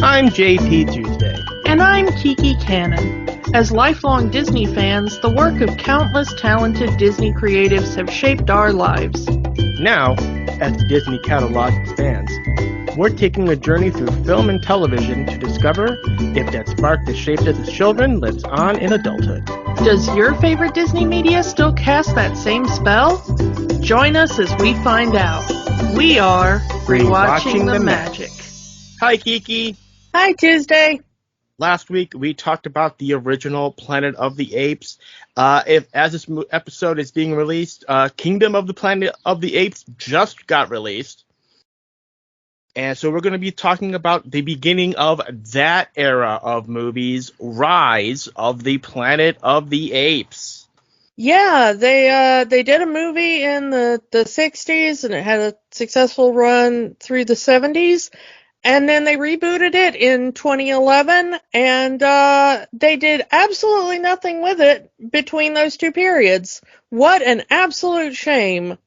I'm JP Tuesday. And I'm Kiki Cannon. As lifelong Disney fans, the work of countless talented Disney creatives have shaped our lives. Now, as the Disney catalog expands, we're taking a journey through film and television to discover if that spark that shaped us as children lives on in adulthood. Does your favorite Disney media still cast that same spell? Join us as we find out. We are Rewatching the Magic. Hi, Kiki. Hi, Tuesday. Last week, we talked about the original Planet of the Apes. As this episode is being released, Kingdom of the Planet of the Apes just got released. And so we're going to be talking about the beginning of that era of movies, Rise of the Planet of the Apes. Yeah, they did a movie in the 60s, and it had a successful run through the 70s. And then they rebooted it in 2011, and they did absolutely nothing with it between those two periods. What an absolute shame.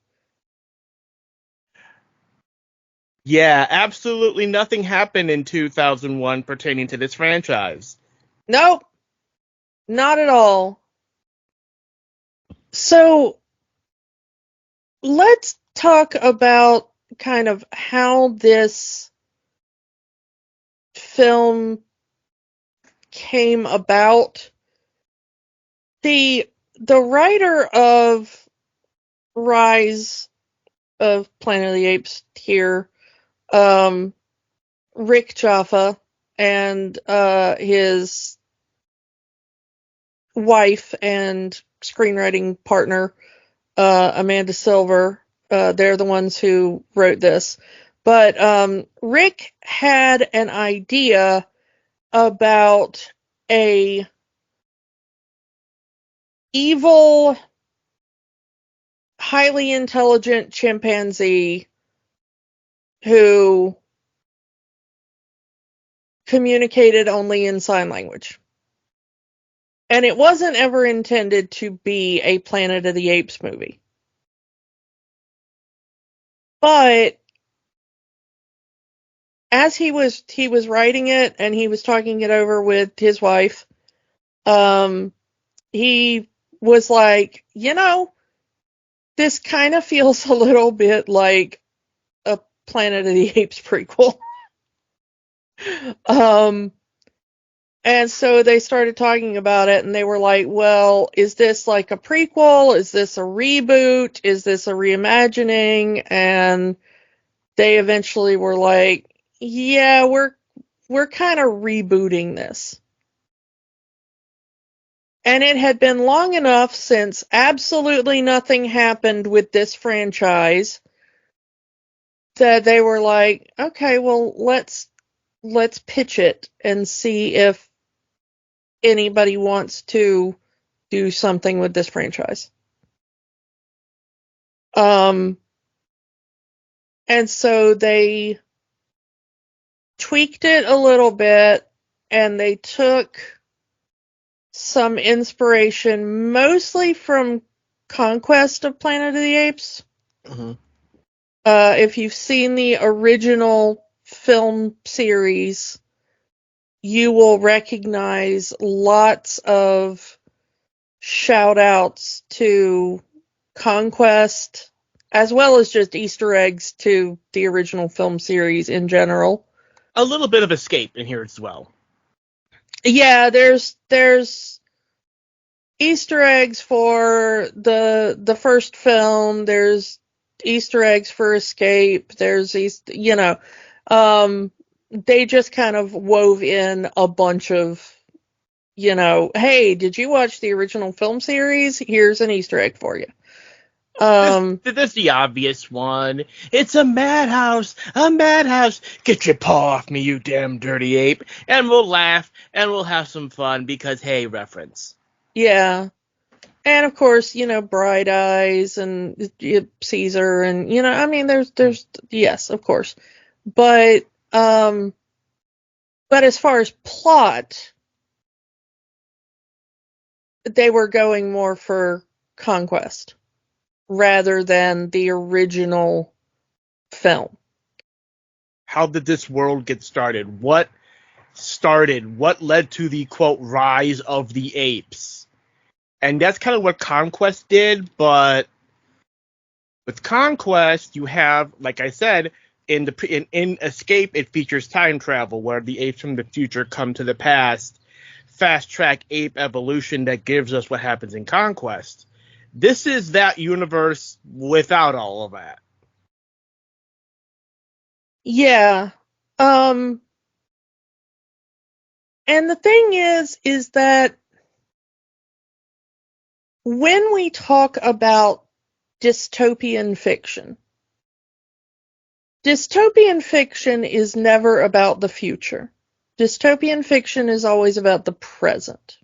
Yeah, absolutely nothing happened in 2001 pertaining to this franchise. Nope, not at all. So, let's talk about kind of how this film came about. The writer of Rise of Planet of the Apes here, Rick Jaffa, and his wife and screenwriting partner, Amanda Silver, they're the ones who wrote this. But Rick had an idea about a evil, highly intelligent chimpanzee who communicated only in sign language. And it wasn't ever intended to be a Planet of the Apes movie. But as he was writing it and he was talking it over with his wife, he was like, this kind of feels a little bit like a Planet of the Apes prequel. And so they started talking about it, and they were like, well, is this like a prequel? Is this a reboot? Is this a reimagining? And they eventually were like, yeah, we're kind of rebooting this. And it had been long enough since absolutely nothing happened with this franchise that they were like, okay, well, let's pitch it and see if anybody wants to do something with this franchise. And so they tweaked it a little bit, and they took some inspiration mostly from Conquest of Planet of the Apes. Mm-hmm. If you've seen the original film series, you will recognize lots of shout outs to Conquest, as well as just Easter eggs to the original film series in general. A little bit of escape in here as well. Yeah, there's Easter eggs for the first film. There's Easter eggs for Escape. There's they just kind of wove in a bunch of, hey, did you watch the original film series? Here's an Easter egg for you. That's the obvious one. It's a madhouse! A madhouse! Get your paw off me, you damn dirty ape! And we'll laugh, and we'll have some fun, because, hey, reference. Yeah. And, of course, Bright Eyes and Caesar and, there's, yes, of course. But as far as plot, they were going more for Conquest rather than the original film. How did this world get started? What started, what led to the, quote, rise of the apes. And that's kind of what Conquest did, but with Conquest, you have, like I said, in Escape, it features time travel, where the apes from the future come to the past, fast-track ape evolution that gives us what happens in Conquest. This is that universe without all of that. Yeah. And the thing is that when we talk about dystopian fiction is never about the future. Dystopian fiction is always about the present.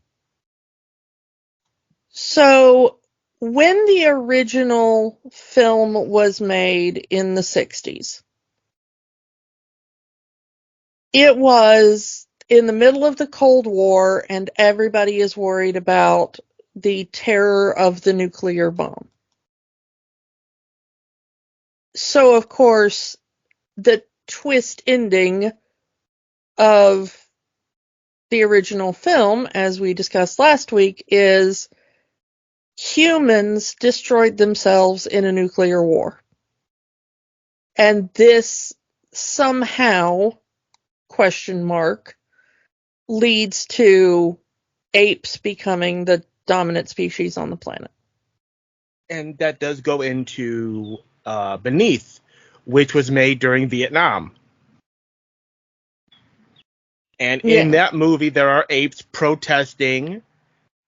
So, when the original film was made in the 60s, it was in the middle of the Cold War, and everybody is worried about the terror of the nuclear bomb. So, of course, the twist ending of the original film, as we discussed last week, is humans destroyed themselves in a nuclear war. And this somehow, question mark, leads to apes becoming the dominant species on the planet. And that does go into Beneath, which was made during Vietnam. And in that movie, there are apes protesting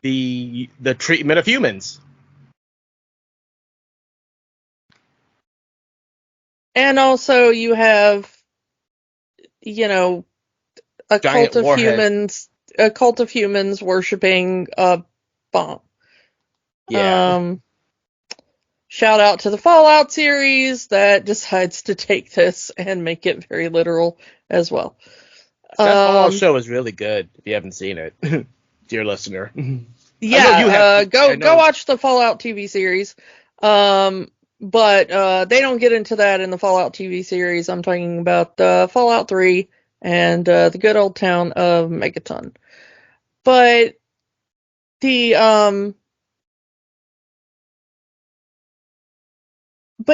the treatment of humans. And also you have, a Giant cult of humans worshiping a bomb. Yeah. Shout out to the Fallout series that decides to take this and make it very literal as well. That Fallout show is really good if you haven't seen it, dear listener. Yeah, go watch the Fallout TV series. But they don't get into that in the Fallout TV series. I'm talking about Fallout 3 and the good old town of Megaton. But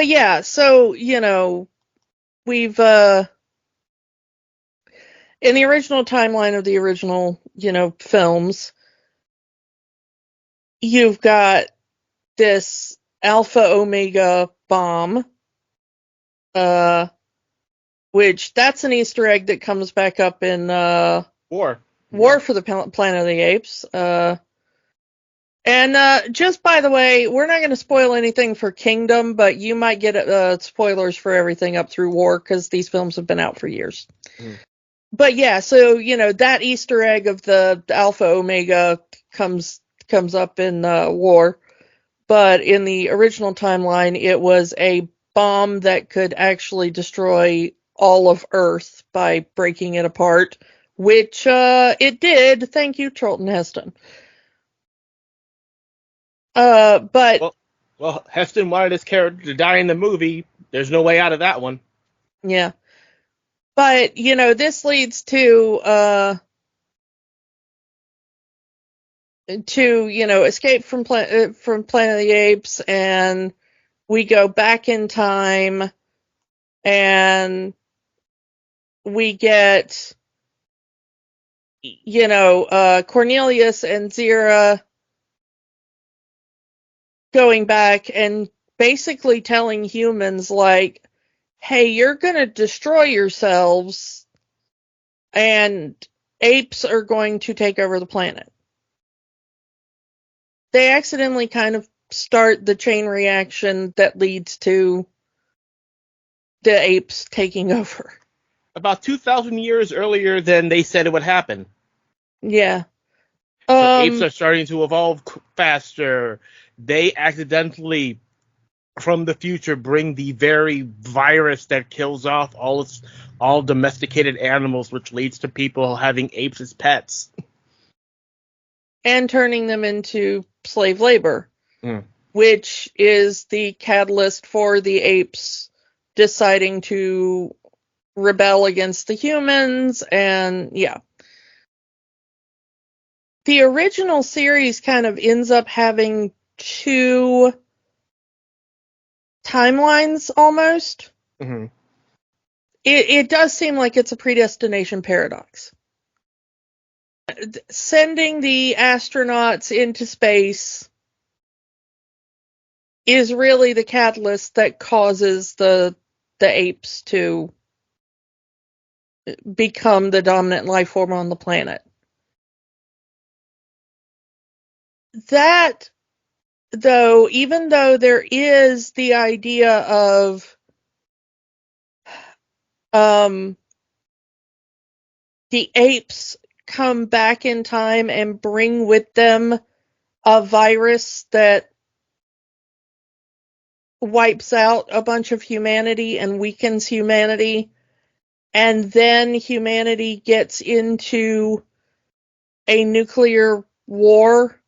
yeah, so, we've in the original timeline of the original, films, you've got this Alpha Omega bomb, which that's an Easter egg that comes back up in War for the Planet of the Apes. And just by the way, we're not going to spoil anything for Kingdom, but you might get spoilers for everything up through War, because these films have been out for years. But yeah, so, that Easter egg of the Alpha Omega comes up in War. But in the original timeline, it was a bomb that could actually destroy all of Earth by breaking it apart, which it did. Thank you, Charlton Heston. But well, Heston wanted his character to die in the movie. There's no way out of that one. Yeah. But, this leads to Escape from Planet of the Apes, and we go back in time, and we get, Cornelius and Zira going back and basically telling humans, like, hey, you're gonna destroy yourselves, and apes are going to take over the planet. They accidentally kind of start the chain reaction that leads to the apes taking over. About 2,000 years earlier than they said it would happen. Yeah. So apes are starting to evolve faster. They accidentally, from the future, bring the very virus that kills off all domesticated animals, which leads to people having apes as pets. And turning them into slave labor, which is the catalyst for the apes deciding to rebel against the humans, and yeah. the original series kind of ends up having two timelines almost. Mm-hmm. It does seem like it's a predestination paradox. Sending the astronauts into space is really the catalyst that causes the apes to become the dominant life form on the planet. That, though, even though there is the idea of the apes come back in time and bring with them a virus that wipes out a bunch of humanity and weakens humanity, and then humanity gets into a nuclear war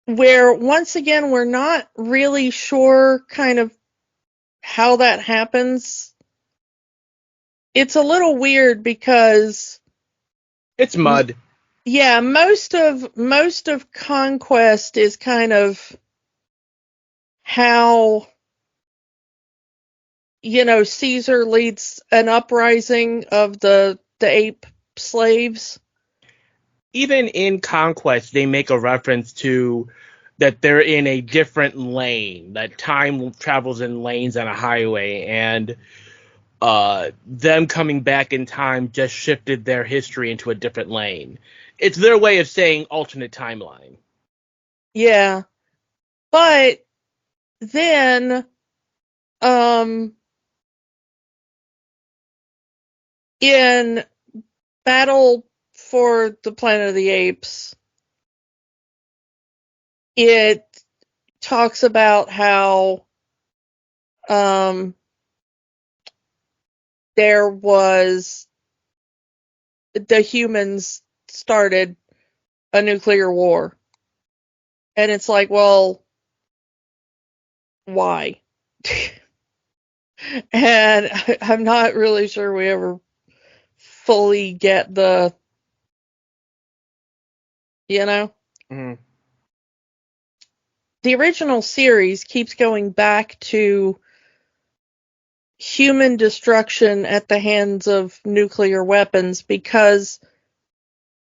where, once again, we're not really sure kind of how that happens. It's a little weird because It's mud. yeah, most of Conquest is kind of how, Caesar leads an uprising of the ape slaves. Even in Conquest, they make a reference to that they're in a different lane, that time travels in lanes on a highway, and them coming back in time just shifted their history into a different lane. It's their way of saying alternate timeline. Yeah. But then, in Battle for the Planet of the Apes, it talks about how, there was the humans started a nuclear war. And it's like, well, why? And I'm not really sure we ever fully get the, Mm-hmm. the original series keeps going back to human destruction at the hands of nuclear weapons because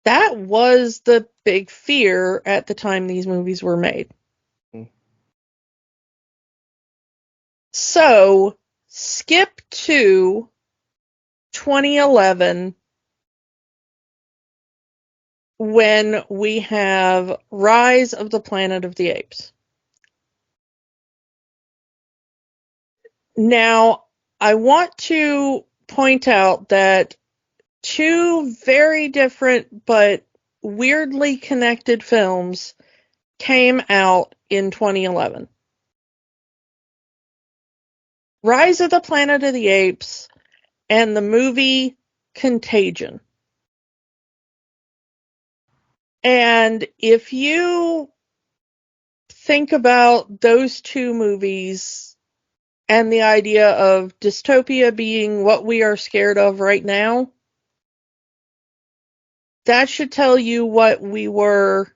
that was the big fear at the time these movies were made. Mm-hmm. So, skip to 2011 when we have Rise of the Planet of the Apes. Now, I want to point out that two very different but weirdly connected films came out in 2011. Rise of the Planet of the Apes and the movie Contagion. And if you think about those two movies and the idea of dystopia being what we are scared of right now, that should tell you what we were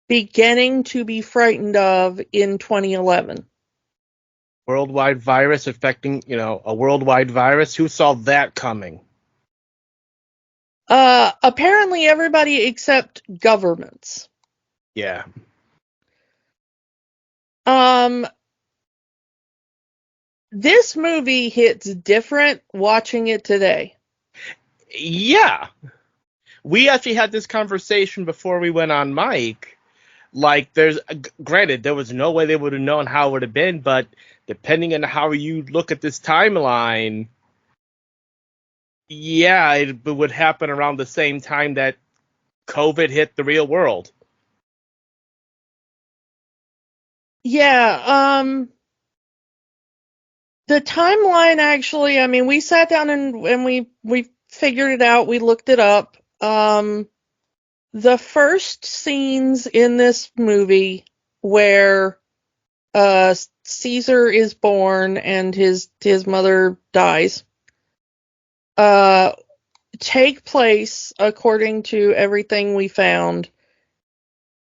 beginning to be frightened of in 2011. Worldwide virus affecting, a worldwide virus. Who saw that coming? Apparently everybody except governments. Yeah. This movie hits different watching it today. Yeah. We actually had this conversation before we went on mic. Like, granted, there was no way they would have known how it would have been, but depending on how you look at this timeline, yeah, it would happen around the same time that COVID hit the real world. Yeah, the timeline actually, I mean, we sat down and we figured it out, we looked it up. The first scenes in this movie where Caesar is born and his mother dies, take place, according to everything we found,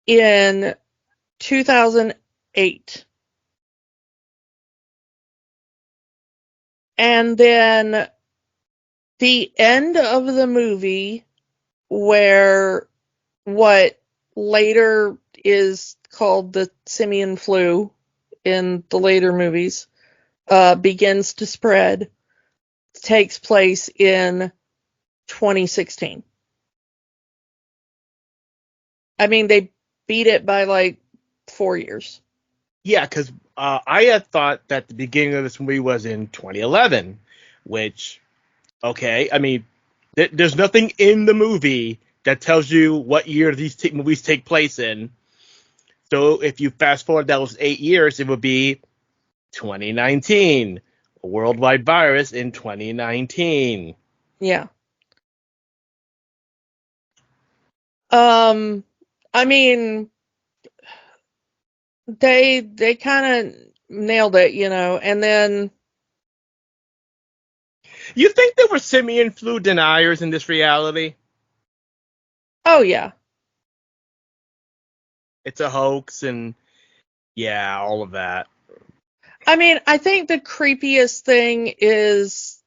in 2008. And then the end of the movie, where what later is called the simian flu in the later movies, begins to spread, takes place in 2016. I mean, they beat it by like 4 years. Yeah, because I had thought that the beginning of this movie was in 2011, which, okay, I mean, there's nothing in the movie that tells you what year these movies take place in. So if you fast forward those 8 years, it would be 2019, a worldwide virus in 2019. Yeah. I mean, they kind of nailed it, you know, and then You think there were simian flu deniers in this reality? oh yeah. It's a hoax, and yeah, all of that. I mean, I think the creepiest thing is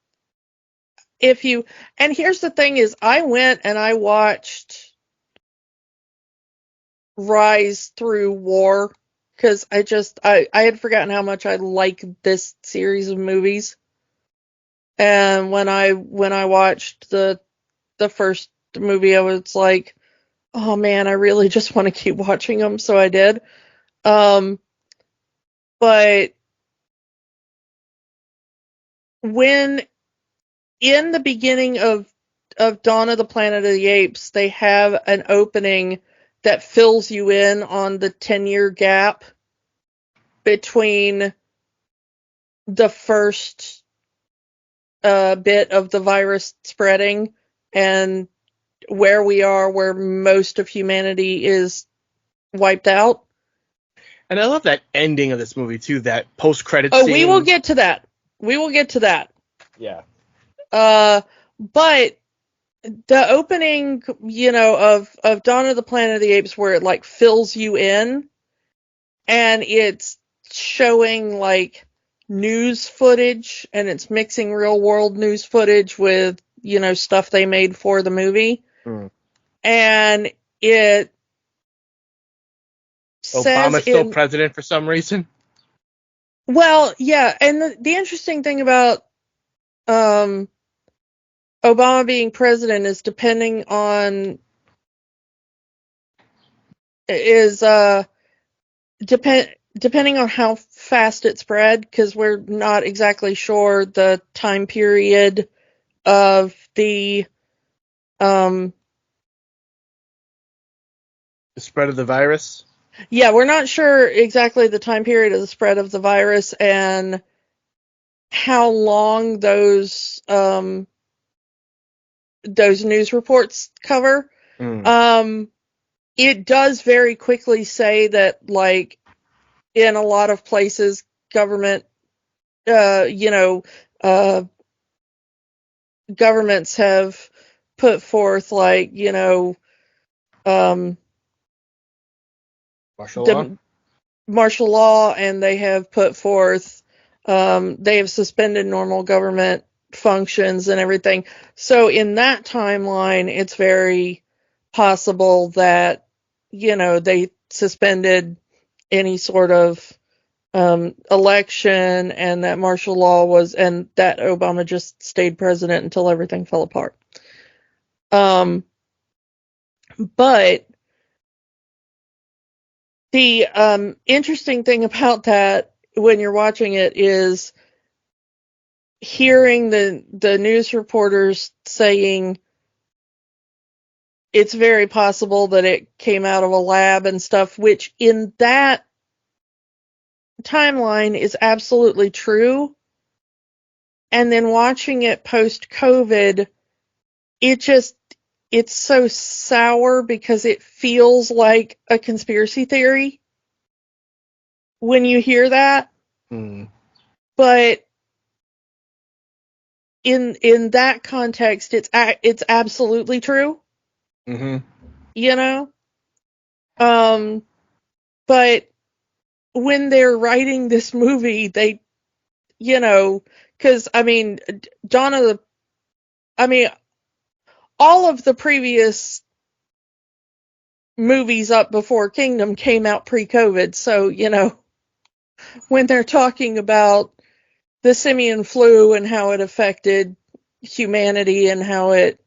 and here's the thing is, I went and I watched Rise Through War, because I had forgotten how much I like this series of movies. And when I watched the first movie, I was like, oh man, I really just want to keep watching them, so I did. But when in the beginning of Dawn of the Planet of the Apes, they have an opening that fills you in on the 10-year gap between the first bit of the virus spreading and where we are, where most of humanity is wiped out. And I love that ending of this movie too. That post-credit Oh, scene. we will get to that. We will get to that. Yeah. But the opening, you know, of Dawn of the Planet of the Apes, where it like fills you in, and it's showing like news footage, and it's mixing real world news footage with, you know, stuff they made for the movie. And it says Obama's still president for some reason. well, yeah, and the interesting thing about Obama being president is depending on depending on how fast it spread, because we're not exactly sure the time period of the spread of the virus. Yeah, we're not sure exactly the time period of the spread of the virus and how long those news reports cover. It does very quickly say that, like, in a lot of places, government, governments have put forth, like, martial law, and they have put forth, they have suspended normal government functions and everything. So in that timeline, it's very possible that, they suspended any sort of election, and that martial law and that Obama just stayed president until everything fell apart. But the interesting thing about that, when you're watching it, is hearing the news reporters saying it's very possible that it came out of a lab and stuff, which in that timeline is absolutely true. And then watching it post-COVID, it's so sour because it feels like a conspiracy theory when you hear that. But in that context, it's absolutely true. Mm-hmm. You know, but when they're writing this movie, they, because I mean, Dawn of the, I mean, all of the previous movies up before Kingdom came out pre-COVID, so when they're talking about the simian flu and how it affected humanity and how it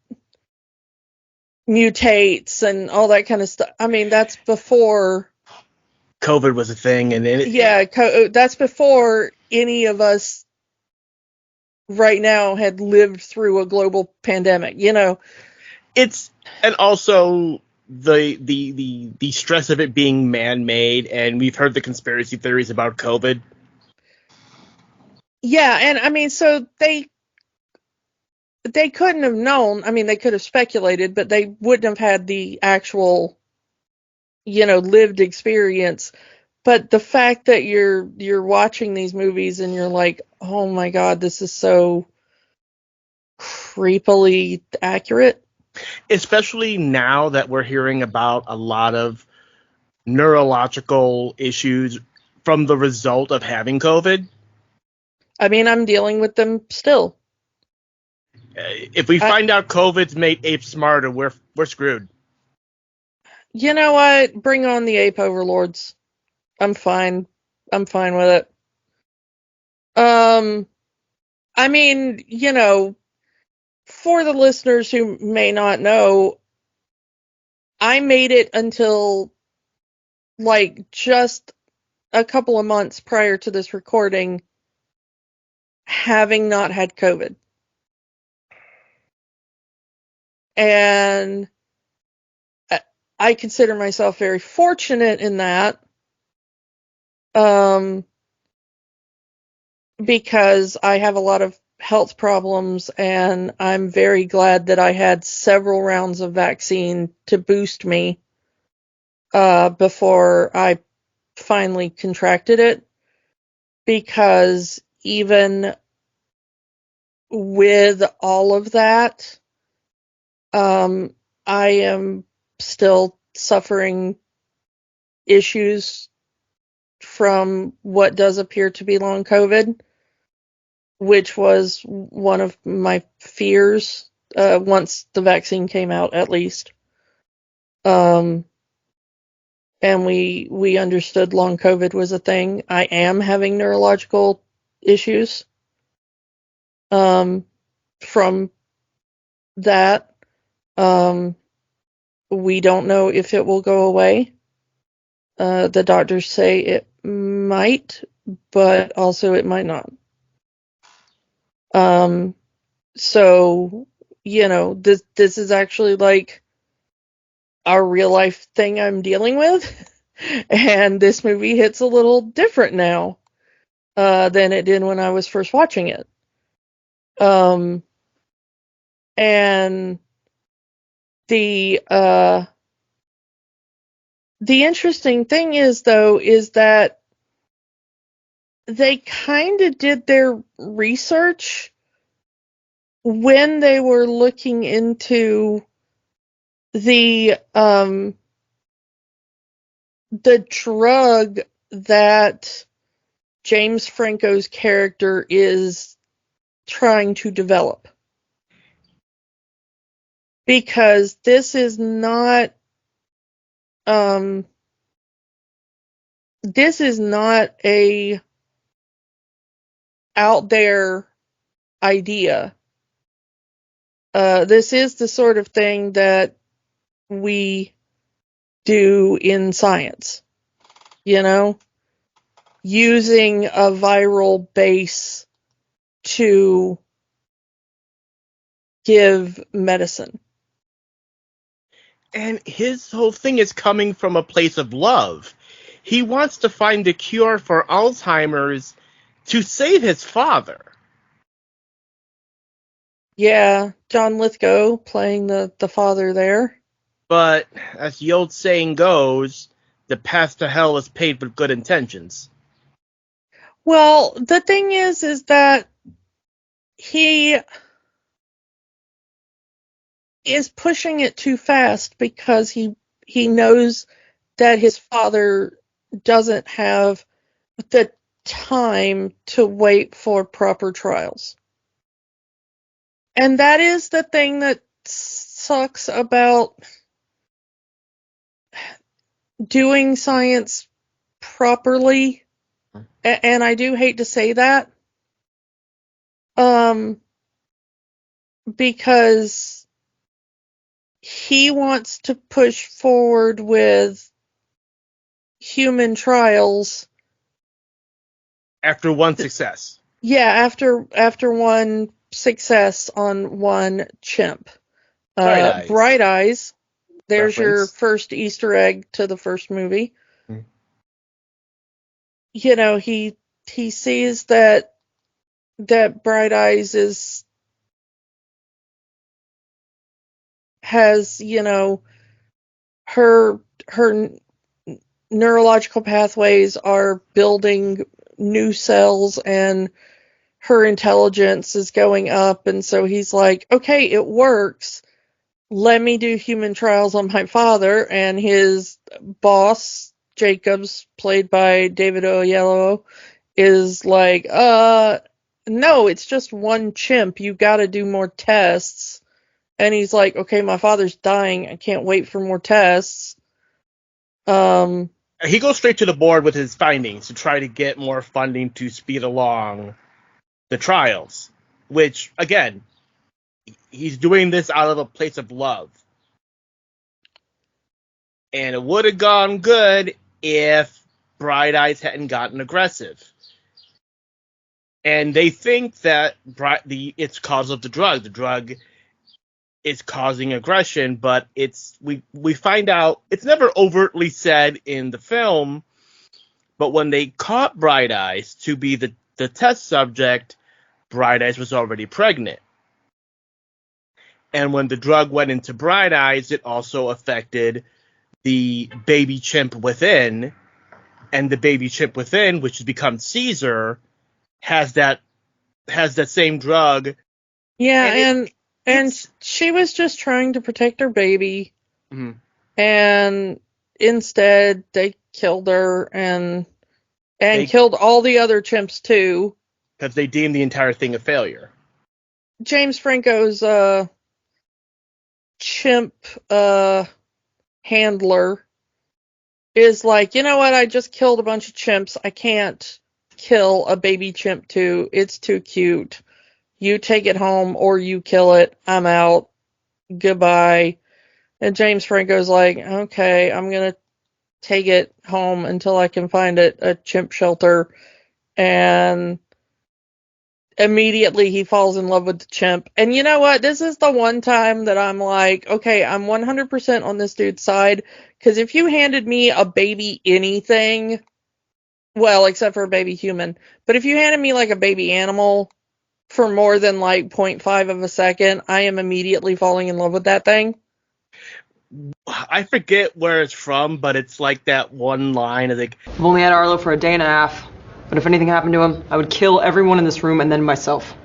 mutates and all that kind of stuff. I mean, that's before COVID was a thing, and that's before any of us right now had lived through a global pandemic. It's, and also the stress of it being man-made, and we've heard the conspiracy theories about COVID. Yeah, and I mean, so they couldn't have known. I mean, they could have speculated, but they wouldn't have had the actual, lived experience. But the fact that you're watching these movies and you're like, oh my God, this is so creepily accurate. Especially now that we're hearing about a lot of neurological issues from the result of having COVID. I mean, I'm dealing with them still. If we find out COVID's made apes smarter, we're screwed. You know what? Bring on the ape overlords. I'm fine. I'm fine with it. I mean, for the listeners who may not know, I made it until like just a couple of months prior to this recording, having not had COVID. And I consider myself very fortunate in that, because I have a lot of health problems, and I'm very glad that I had several rounds of vaccine to boost me before I finally contracted it, because even with all of that, I am still suffering issues from what does appear to be long COVID, which was one of my fears once the vaccine came out, at least. And we understood long COVID was a thing. I am having neurological issues from that. We don't know if it will go away. The doctors say it might, but also it might not. So, this is actually like a real life thing I'm dealing with. And this movie hits a little different now than it did when I was first watching it. And the interesting thing is, though, is that they kind of did their research when they were looking into the drug that James Franco's character is trying to develop. Because this is not a out there idea. This is the sort of thing that we do in science, using a viral base to give medicine. And his whole thing is coming from a place of love. He wants to find a cure for Alzheimer's to save his father. Yeah, John Lithgow playing the father there. But, as the old saying goes, the path to hell is paved with good intentions. Well, the thing is that is pushing it too fast because he knows that his father doesn't have the time to wait for proper trials. And that is the thing that sucks about doing science properly. And I do hate to say that. Because he wants to push forward with human trials After one success. Yeah, after one success on one chimp. Bright Eyes. There's your first Easter egg to the first movie. You know, he sees that Bright Eyes has, you know, her neurological pathways are building new cells and her intelligence is going up, and so he's like, okay, it works. Let me do human trials on my father. And his boss, Jacobs, played by David Oyelowo, is like, no, it's just one chimp. You gotta do more tests. And he's like, okay, my father's dying. I can't wait for more tests. He goes straight to the board with his findings to try to get more funding to speed along the trials, which, again, he's doing this out of a place of love. And it would have gone good if Bright Eyes hadn't gotten aggressive. And they think that it's cause of the drug. The drug is causing aggression, but we find out it's never overtly said in the film, but when they caught Bright Eyes to be the test subject, Bright Eyes was already pregnant. And when the drug went into Bright Eyes, it also affected the baby chimp within, and the baby chimp within, which has become Caesar, has that same drug. Yeah, and she was just trying to protect her baby. Mm-hmm. And instead they killed her and killed all the other chimps too. Because they deemed the entire thing a failure. James Franco's chimp handler is like, you know what, I just killed a bunch of chimps. I can't kill a baby chimp too. It's too cute. You take it home or you kill it. I'm out. Goodbye. And James Franco's like, okay, I'm going to take it home until I can find a chimp shelter. And immediately he falls in love with the chimp. And you know what? This is the one time that I'm like, okay, I'm 100% on this dude's side. Because if you handed me a baby anything, well, except for a baby human, but if you handed me like a baby animal for more than like 0.5 of a second, I am immediately falling in love with that thing. I forget where it's from, but it's like that one line. I think, I've only had Arlo for a day and a half, but if anything happened to him, I would kill everyone in this room and then myself.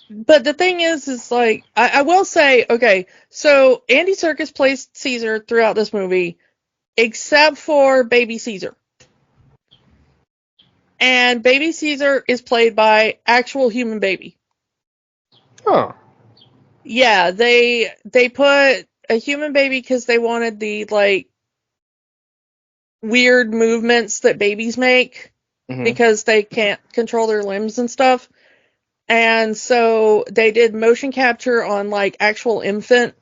But the thing is like, I will say, okay, so Andy Serkis plays Caesar throughout this movie, except for Baby Caesar. And Baby Caesar is played by actual human baby. Oh. Yeah, they put a human baby because they wanted the, like, weird movements that babies make, because they can't control their limbs and stuff. And so they did motion capture on, like, actual infant,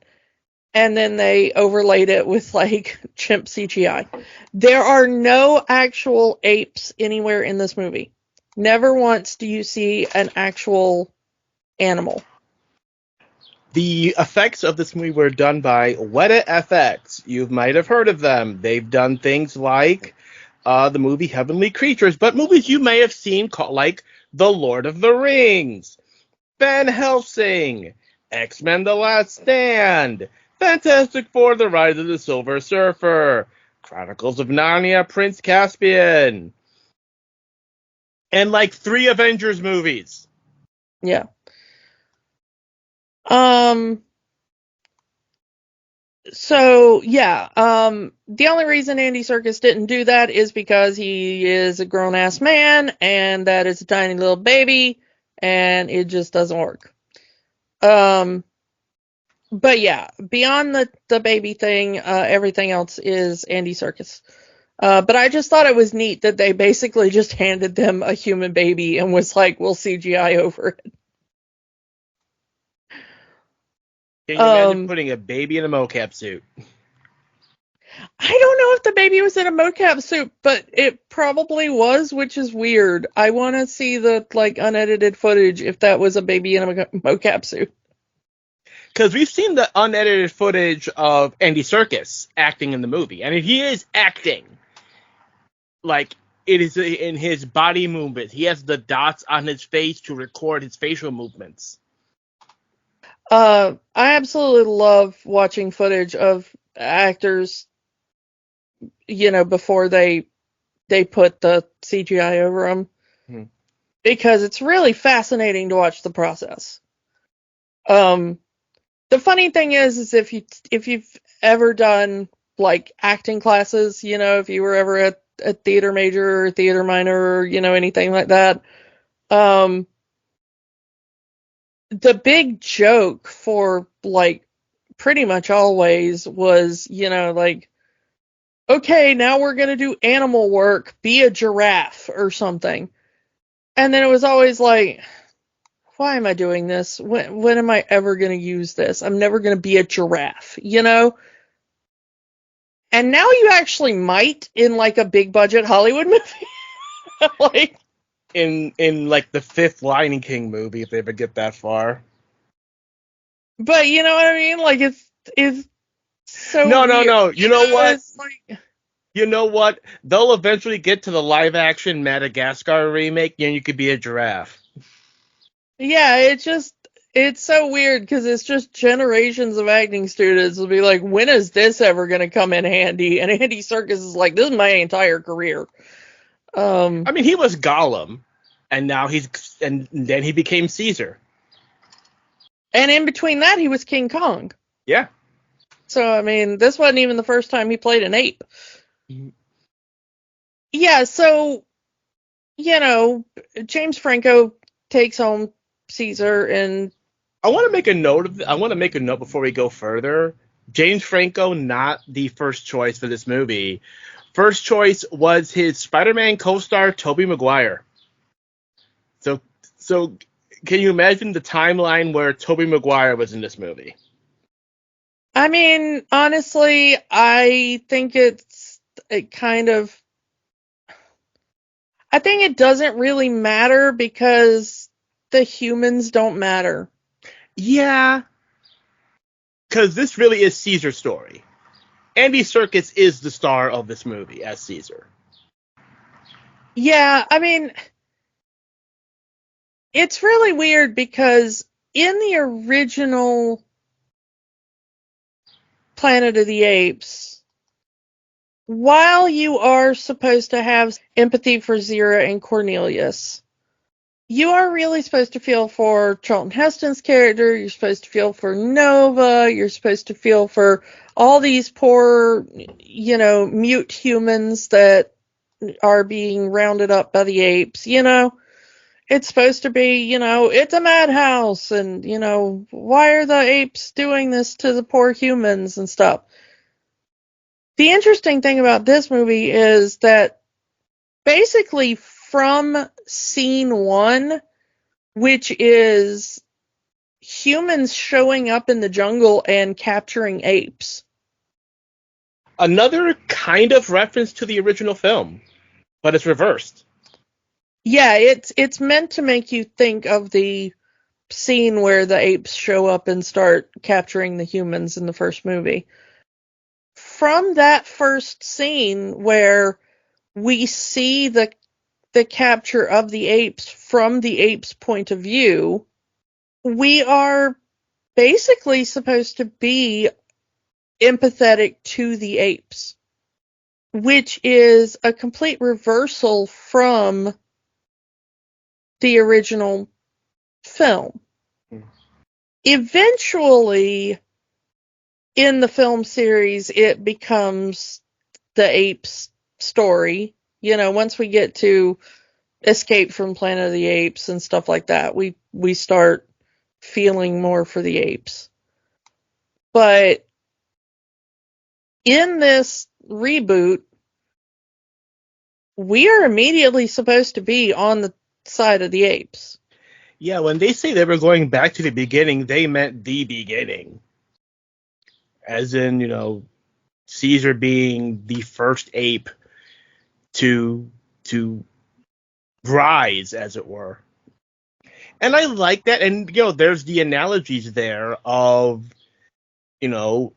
and then they overlaid it with, like, chimp CGI. There are no actual apes anywhere in this movie. Never once do you see an actual animal. The effects of this movie were done by Weta FX. You might have heard of them. They've done things like the movie Heavenly Creatures, but movies you may have seen like The Lord of the Rings, Van Helsing, X-Men The Last Stand, Fantastic Four The Rise of the Silver Surfer, Chronicles of Narnia, Prince Caspian, and like 3 Avengers movies. Yeah. So, yeah, the only reason Andy Serkis didn't do that is because he is a grown-ass man, and that is a tiny little baby, and it just doesn't work. But yeah, beyond the baby thing, everything else is Andy Serkis. But I just thought it was neat that they basically just handed them a human baby and was like, we'll CGI over it. Can you imagine putting a baby in a mocap suit? I don't know if the baby was in a mocap suit, but it probably was, which is weird. I want to see the unedited footage if that was a baby in a mocap suit. Because we've seen the unedited footage of Andy Serkis acting in the movie, and he is acting. Like, it is in his body movements. He has the dots on his face to record his facial movements. I absolutely love watching footage of actors, before they put the CGI over them, because it's really fascinating to watch the process. The funny thing is if you've ever done acting classes, if you were ever at a theater major or theater minor or anything like that, the big joke for pretty much always was, okay, now we're going to do animal work, be a giraffe or something. And then it was always like, why am I doing this? When am I ever going to use this? I'm never going to be a giraffe, And now you actually might in a big budget Hollywood movie. In the fifth Lion King movie, if they ever get that far. But you know what I mean? It's so No. weird. You know what? You know what? They'll eventually get to the live-action Madagascar remake, and you could be a giraffe. Yeah, it's so weird because it's just generations of acting students will be like, when is this ever going to come in handy? And Andy Serkis is like, this is my entire career. I mean, he was Gollum, and then he became Caesar. And in between that, he was King Kong. Yeah. So, I mean, this wasn't even the first time he played an ape. Mm-hmm. Yeah, so, James Franco takes home Caesar, and I want to make a note before we go further. James Franco, not the first choice for this movie. First choice was his Spider-Man co-star, Tobey Maguire. So can you imagine the timeline where Tobey Maguire was in this movie? I mean, honestly, I think it doesn't really matter because the humans don't matter. Yeah. Because this really is Caesar's story. Andy Serkis is the star of this movie as Caesar. Yeah, I mean, it's really weird because in the original Planet of the Apes, while you are supposed to have empathy for Zira and Cornelius, you are really supposed to feel for Charlton Heston's character, you're supposed to feel for Nova, you're supposed to feel for all these poor, mute humans that are being rounded up by the apes, It's supposed to be, it's a madhouse, and, why are the apes doing this to the poor humans and stuff? The interesting thing about this movie is that basically from scene one, which is humans showing up in the jungle and capturing apes. Another kind of reference to the original film, but it's reversed. Yeah, it's meant to make you think of the scene where the apes show up and start capturing the humans in the first movie. From that first scene where we see the capture of the apes from the apes' point of view, we are basically supposed to be empathetic to the apes, which is a complete reversal from the original film. Eventually, in the film series, it becomes the Apes story. You know, once we get to Escape from Planet of the Apes and stuff like that, we start feeling more for the apes. But in this reboot, we are immediately supposed to be on the side of the apes. Yeah, when they say they were going back to the beginning, they meant the beginning. As in, you know, Caesar being the first ape to rise, as it were. And I like that. And, you know, there's the analogies there of, you know,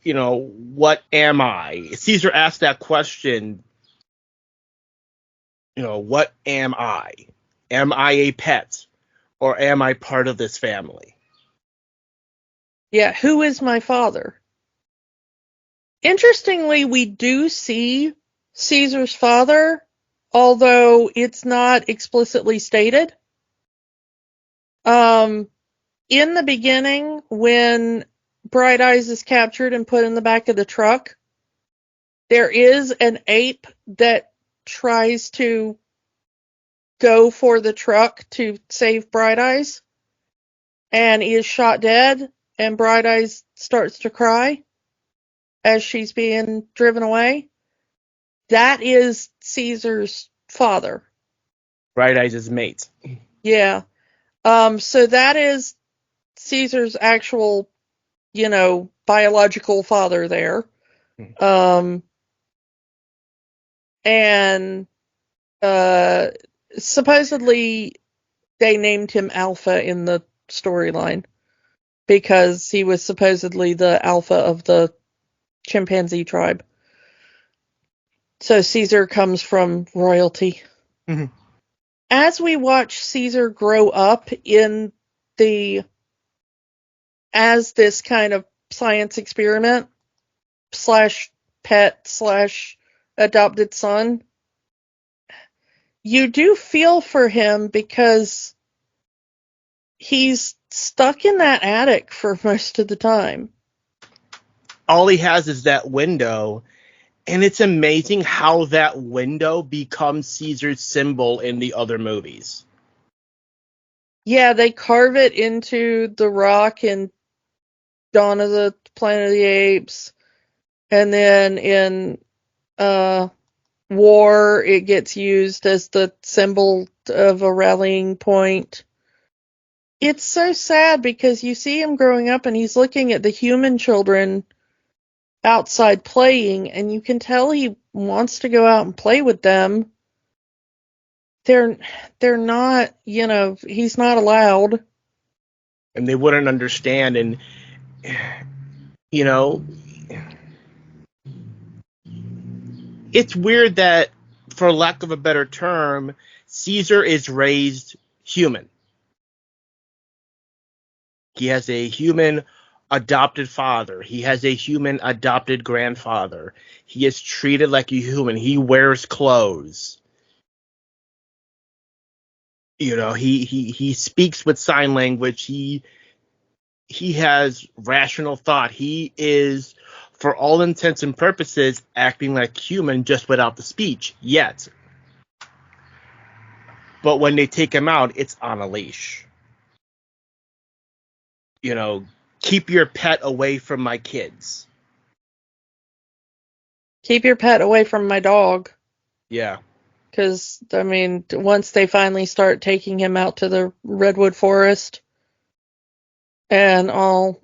what am I? Caesar asked that question, you know, what am I? Am I a pet? Or am I part of this family? Yeah, who is my father? Interestingly, we do see Caesar's father, although it's not explicitly stated. In the beginning, when Bright Eyes is captured and put in the back of the truck, there is an ape that tries to go for the truck to save Bright Eyes and is shot dead, and Bright Eyes starts to cry as she's being driven away. That is Caesar's father. Bright Eyes' mate. Yeah. So that is Caesar's actual, you know, biological father there. And supposedly they named him Alpha in the storyline because he was supposedly the alpha of the chimpanzee tribe. So Caesar comes from royalty. Mm-hmm. As we watch Caesar grow up as this kind of science experiment / pet / adopted son, you do feel for him because he's stuck in that attic for most of the time. All he has is that window, and it's amazing how that window becomes Caesar's symbol in the other movies. Yeah, they carve it into the rock in Dawn of the Planet of the Apes, and then in War, it gets used as the symbol of a rallying point. It's so sad because you see him growing up and he's looking at the human children outside playing, and you can tell he wants to go out and play with them. They're not, you know, he's not allowed. And they wouldn't understand. And, you know, it's weird that, for lack of a better term, Caesar is raised human. He has a human adopted father. He has a human adopted grandfather. He is treated like a human. He wears clothes. You know, he speaks with sign language. He has rational thought. He is, for all intents and purposes, acting like human, just without the speech yet. But when they take him out, it's on a leash. You know, keep your pet away from my kids. Keep your pet away from my dog. Yeah. Because, I mean, once they finally start taking him out to the redwood forest and all,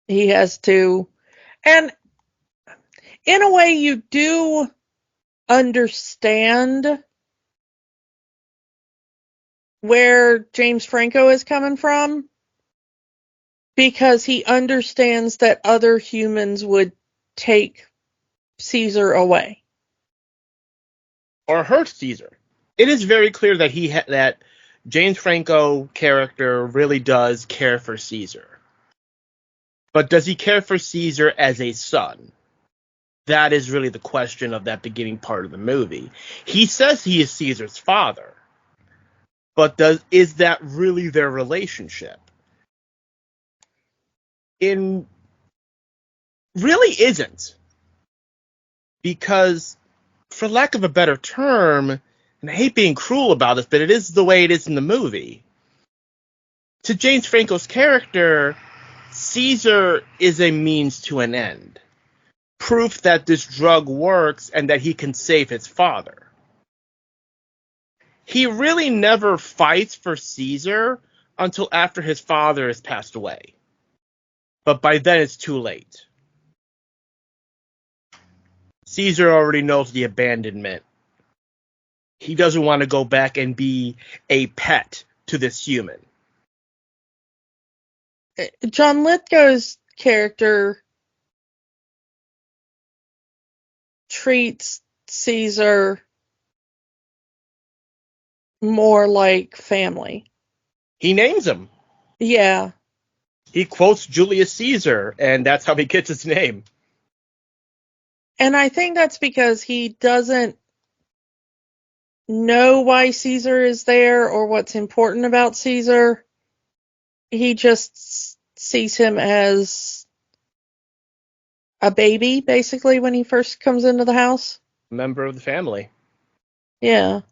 he has to. And in a way, you do understand where James Franco is coming from, because he understands that other humans would take Caesar away. Or hurt Caesar. It is very clear that that James Franco character really does care for Caesar. But does he care for Caesar as a son? That is really the question of that beginning part of the movie. He says he is Caesar's father. But is that really their relationship? In really isn't. Because, for lack of a better term, and I hate being cruel about this, but it is the way it is in the movie. To James Franco's character, Caesar is a means to an end. Proof that this drug works and that he can save his father. He really never fights for Caesar until after his father has passed away. But by then it's too late. Caesar already knows the abandonment. He doesn't want to go back and be a pet to this human. John Lithgow's character treats Caesar more like family. He names him. Yeah. He quotes Julius Caesar, and that's how he gets his name. And I think that's because he doesn't know why Caesar is there or what's important about Caesar. He just sees him as a baby, basically, when he first comes into the house. Member of the family. Yeah.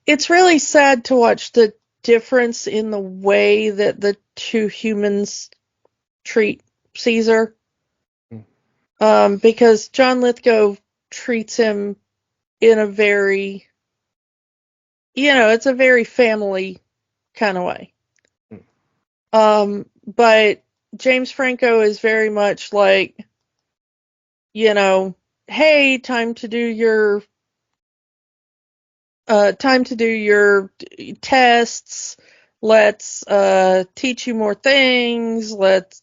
It's really sad to watch the difference in the way that the two humans treat Caesar. Because John Lithgow treats him in a very, it's a very family kind of way. But James Franco is very much like, hey, time to do your tests. Let's teach you more things. Let's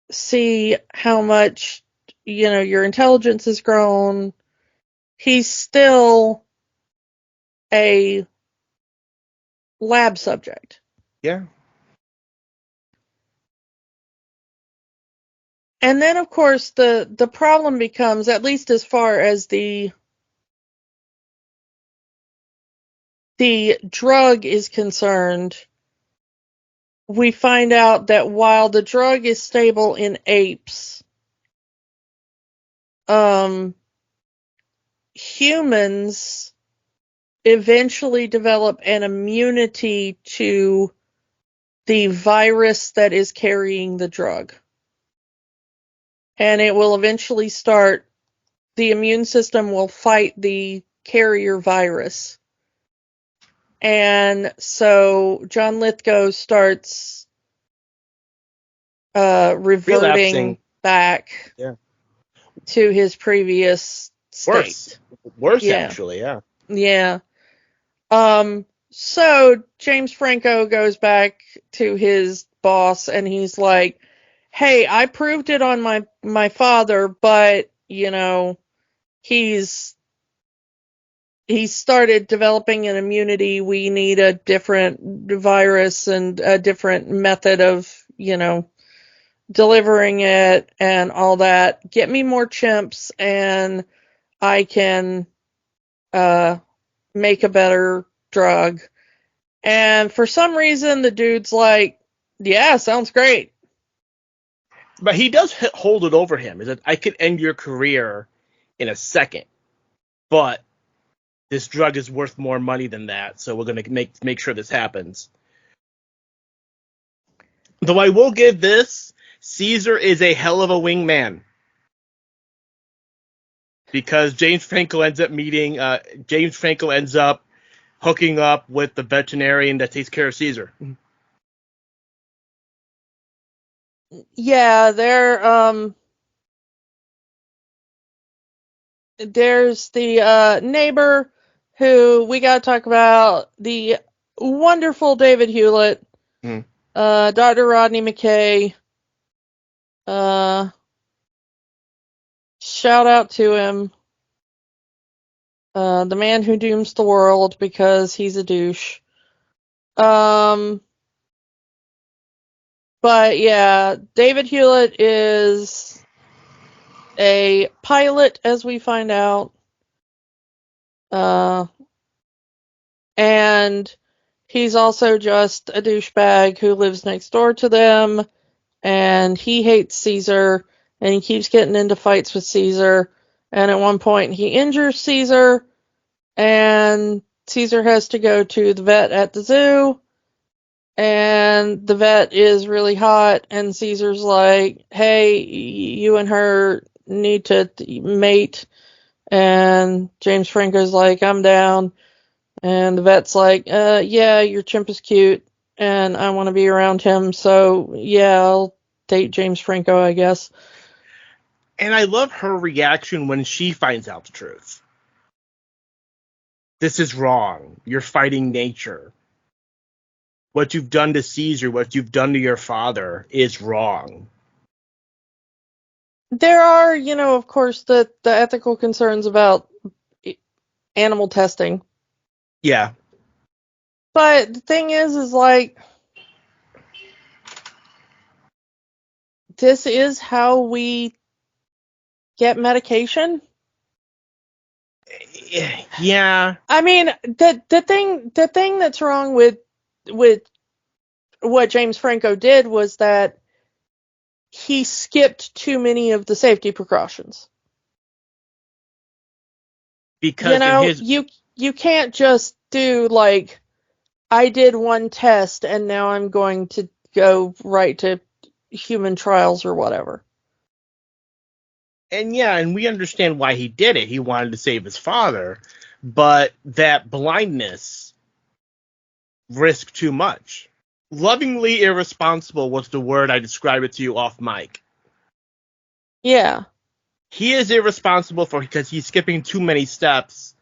see how much, your intelligence has grown. He's still a lab subject. Yeah. And then, of course, the problem becomes, at least as far as the drug is concerned, we find out that while the drug is stable in apes, humans eventually develop an immunity to the virus that is carrying the drug. And it will eventually the immune system will fight the carrier virus. And so John Lithgow starts reverting relapsing back to his previous state. Worse, actually, yeah. Yeah. So James Franco goes back to his boss and he's like, hey, I proved it on my father, but, he's started developing an immunity. We need a different virus and a different method of, delivering it and all that. Get me more chimps and I can make a better drug. And for some reason, the dude's like, yeah, sounds great. But he does hold it over him. Is that I could end your career in a second, but this drug is worth more money than that, so we're going to make sure this happens. Though I will give this, Caesar is a hell of a wingman. Because James Franco ends up hooking up with the veterinarian that takes care of Caesar. Yeah, there's the neighbor who we got to talk about, the wonderful David Hewlett, Dr. Rodney McKay. Shout out to him. The man who dooms the world because he's a douche. But yeah, David Hewlett is a pilot, as we find out. And he's also just a douchebag who lives next door to them and he hates Caesar, and he keeps getting into fights with Caesar, and at one point he injures Caesar, and Caesar has to go to the vet at the zoo, and the vet is really hot, and Caesar's like, hey, you and her need to mate, and James Franco's like, I'm down, and the vet's like, yeah, your chimp is cute, and I want to be around him, so yeah, I'll date James Franco, I guess. And I love her reaction when she finds out the truth. This is wrong. You're fighting nature. What you've done to Caesar, what you've done to your father is wrong. There are, of course, the ethical concerns about animal testing. Yeah. But the thing is like, this is how we get medication. Yeah. I mean, the thing that's wrong with what James Franco did was that he skipped too many of the safety precautions. Because you can't just do like, I did one test and now I'm going to go right to human trials or whatever. And we understand why he did it. He wanted to save his father, but that blindness risked too much. Lovingly irresponsible was the word I described it to you off mic. Yeah. He is irresponsible because he's skipping too many steps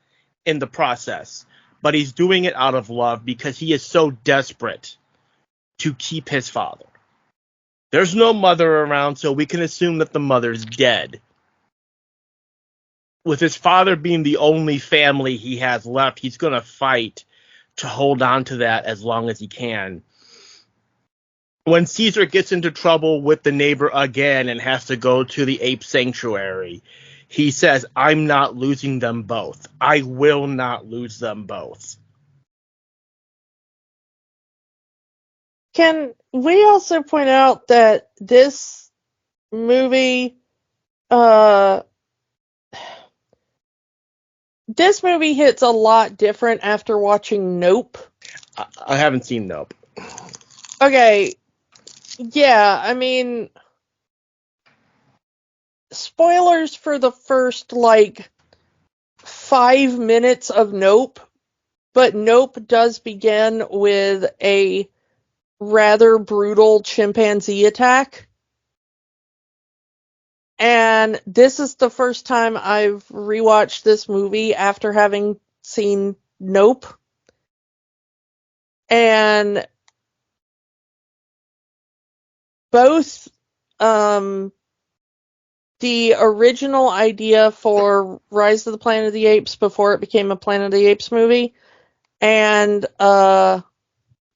in the process, but he's doing it out of love because he is so desperate to keep his father. There's no mother around, so we can assume that the mother's dead. With his father being the only family he has left, he's going to fight to hold on to that as long as he can. When Caesar gets into trouble with the neighbor again and has to go to the ape sanctuary, he says, I'm not losing them both. I will not lose them both. Can we also point out that this movie, hits a lot different after watching Nope? I haven't seen Nope. Okay, yeah, I mean, spoilers for the first, 5 minutes of Nope, but Nope does begin with a rather brutal chimpanzee attack. And this is the first time I've rewatched this movie after having seen Nope. And both the original idea for Rise of the Planet of the Apes before it became a Planet of the Apes movie and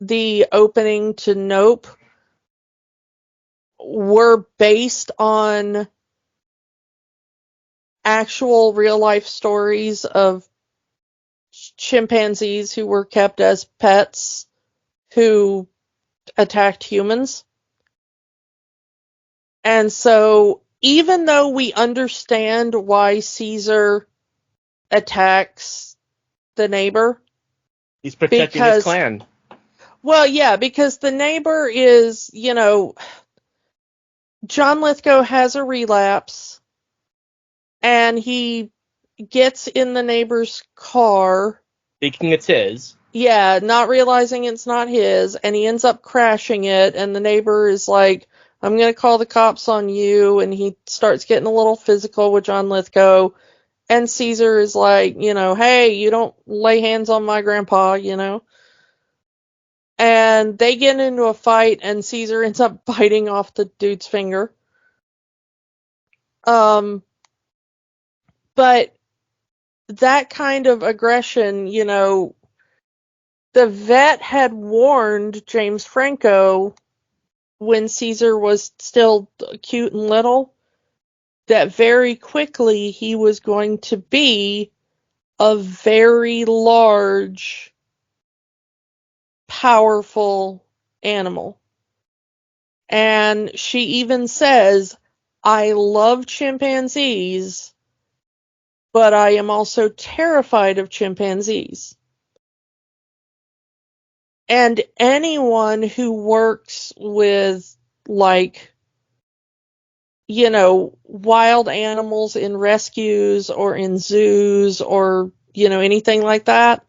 the opening to Nope were based on actual real life stories of chimpanzees who were kept as pets who attacked humans. And so even though we understand why Caesar attacks the neighbor, he's protecting his clan. Well, yeah, because the neighbor is, John Lithgow has a relapse and he gets in the neighbor's car. Thinking it's his. Yeah, not realizing it's not his, and he ends up crashing it, and the neighbor is like, I'm going to call the cops on you, and he starts getting a little physical with John Lithgow, and Caesar is like, hey, you don't lay hands on my grandpa, And they get into a fight, and Caesar ends up biting off the dude's finger. But that kind of aggression, the vet had warned James Franco when Caesar was still cute and little that very quickly he was going to be a very large, powerful animal. And she even says, I love chimpanzees, but I am also terrified of chimpanzees. And anyone who works with, like, wild animals in rescues or in zoos or, anything like that.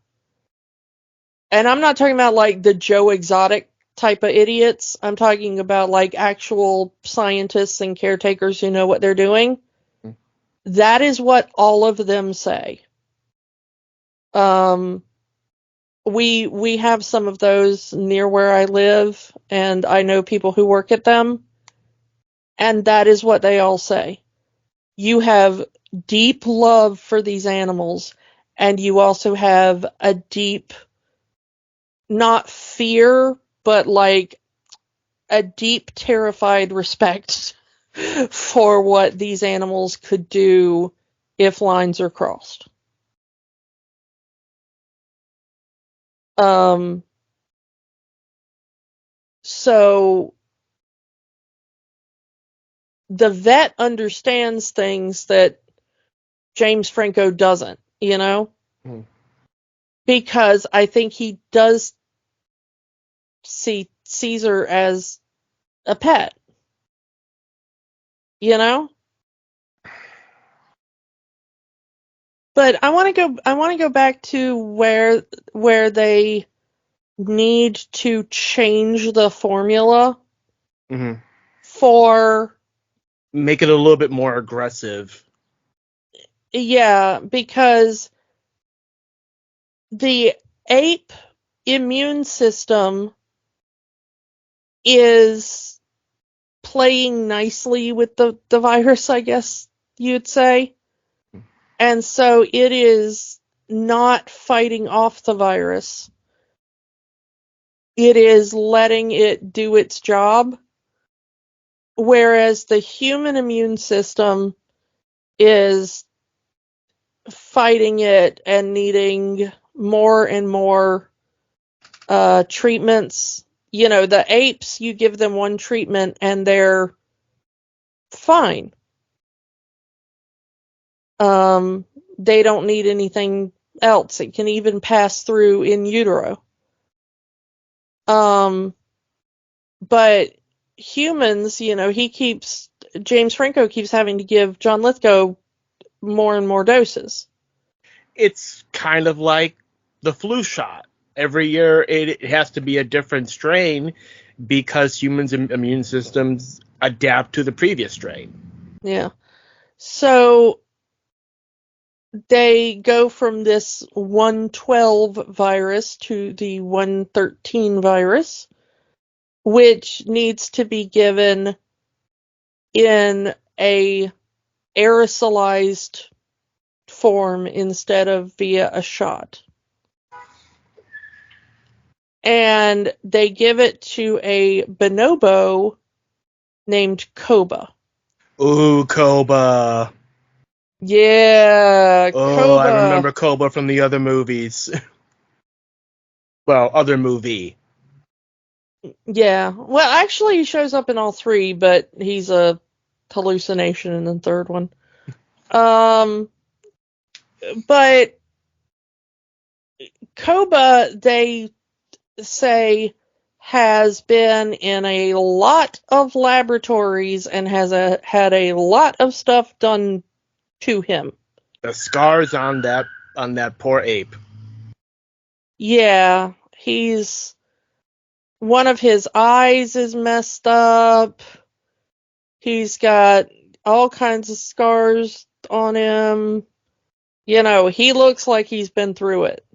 And I'm not talking about like the Joe Exotic type of idiots. I'm talking about like actual scientists and caretakers who know what they're doing. That is what all of them say. We have some of those near where I live, and I know people who work at them, and that is what they all say. You have deep love for these animals, and you also have a deep, not fear, but like a deep, terrified respect for what these animals could do if lines are crossed. So the vet understands things that James Franco doesn't, because I think he does see Caesar as a pet, But I want to go back to where they need to change the formula for, make it a little bit more aggressive. Yeah, because the ape immune system is playing nicely with the virus, I guess you'd say. And so it is not fighting off the virus. It is letting it do its job. Whereas the human immune system is fighting it and needing more and more treatments. The apes, you give them one treatment and they're fine. They don't need anything else. It can even pass through in utero. But humans, James Franco keeps having to give John Lithgow more and more doses. It's kind of like the flu shot. Every year it has to be a different strain because humans' immune systems adapt to the previous strain. Yeah. So they go from this 112 virus to the 113 virus, which needs to be given in a aerosolized form instead of via a shot. And they give it to a bonobo named Koba. Ooh, Koba. Yeah, Oh, Koba. I remember Koba from the other movies. Well, other movie. Yeah. Well, actually, he shows up in all three, but he's a hallucination in the third one. But Koba, they say, has been in a lot of laboratories and has had a lot of stuff done to him. The scars on that poor ape. Yeah, one of his eyes is messed up. He's got all kinds of scars on him. He looks like he's been through it.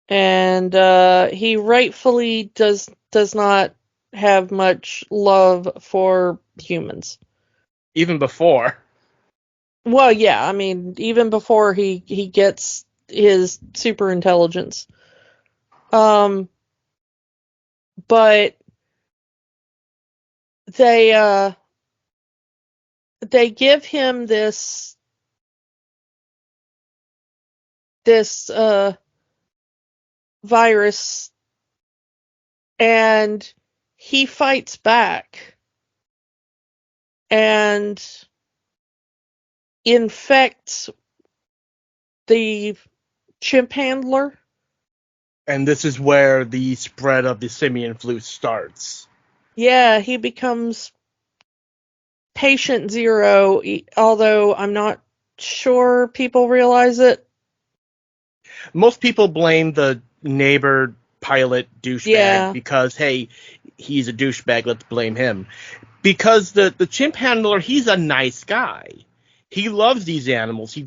And he rightfully does not have much love for humans. Even before. Well, yeah, I mean, even before he gets his super intelligence. But they give him this virus, and he fights back and infects the chimp handler. And this is where the spread of the simian flu starts. Yeah, he becomes patient zero, although I'm not sure people realize it. Most people blame the neighbor pilot douchebag because, hey, he's a douchebag, let's blame him. Because the chimp handler, he's a nice guy. He loves these animals.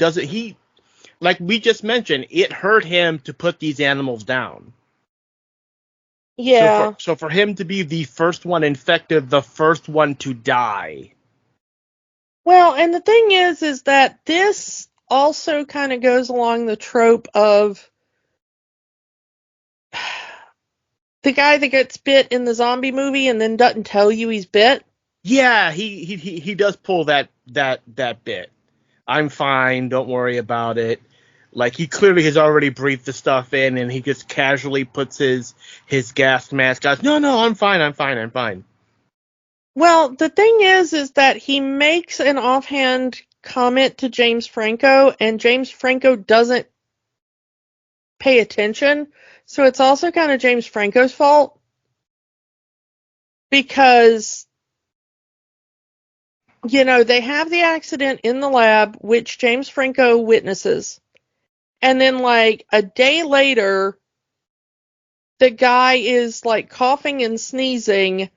Like we just mentioned, it hurt him to put these animals down. Yeah. So for him to be the first one infected, the first one to die. Well, and the thing is that this also kind of goes along the trope of the guy that gets bit in the zombie movie and then doesn't tell you he's bit. Yeah, he does pull that bit. I'm fine, don't worry about it. Like, he clearly has already breathed the stuff in, and he just casually puts his gas mask on. No, I'm fine. Well, the thing is that he makes an offhand comment to James Franco, and James Franco doesn't pay attention. So it's also kind of James Franco's fault. Because, they have the accident in the lab, which James Franco witnesses. And then, like, a day later, the guy is, like, coughing and sneezing.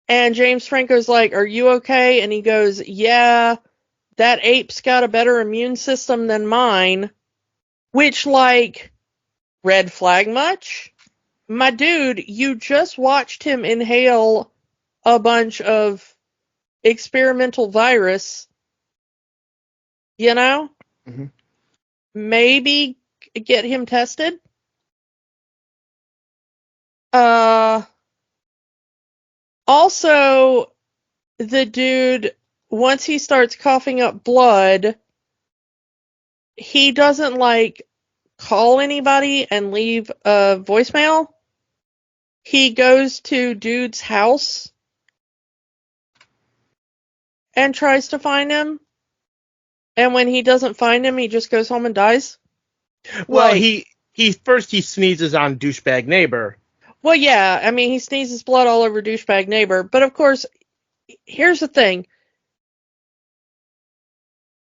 And James Franco's like, "Are you okay?" And he goes, "Yeah, that ape's got a better immune system than mine." Which, like, red flag much? My dude, you just watched him inhale a bunch of experimental virus, Mm-hmm. Maybe get him tested. Also, the dude, once he starts coughing up blood, he doesn't, like, call anybody and leave a voicemail. He goes to dude's house and tries to find him. And when he doesn't find him, he just goes home and dies. Well, he sneezes on douchebag neighbor. Well, yeah, I mean, he sneezes blood all over douchebag neighbor. But of course, here's the thing.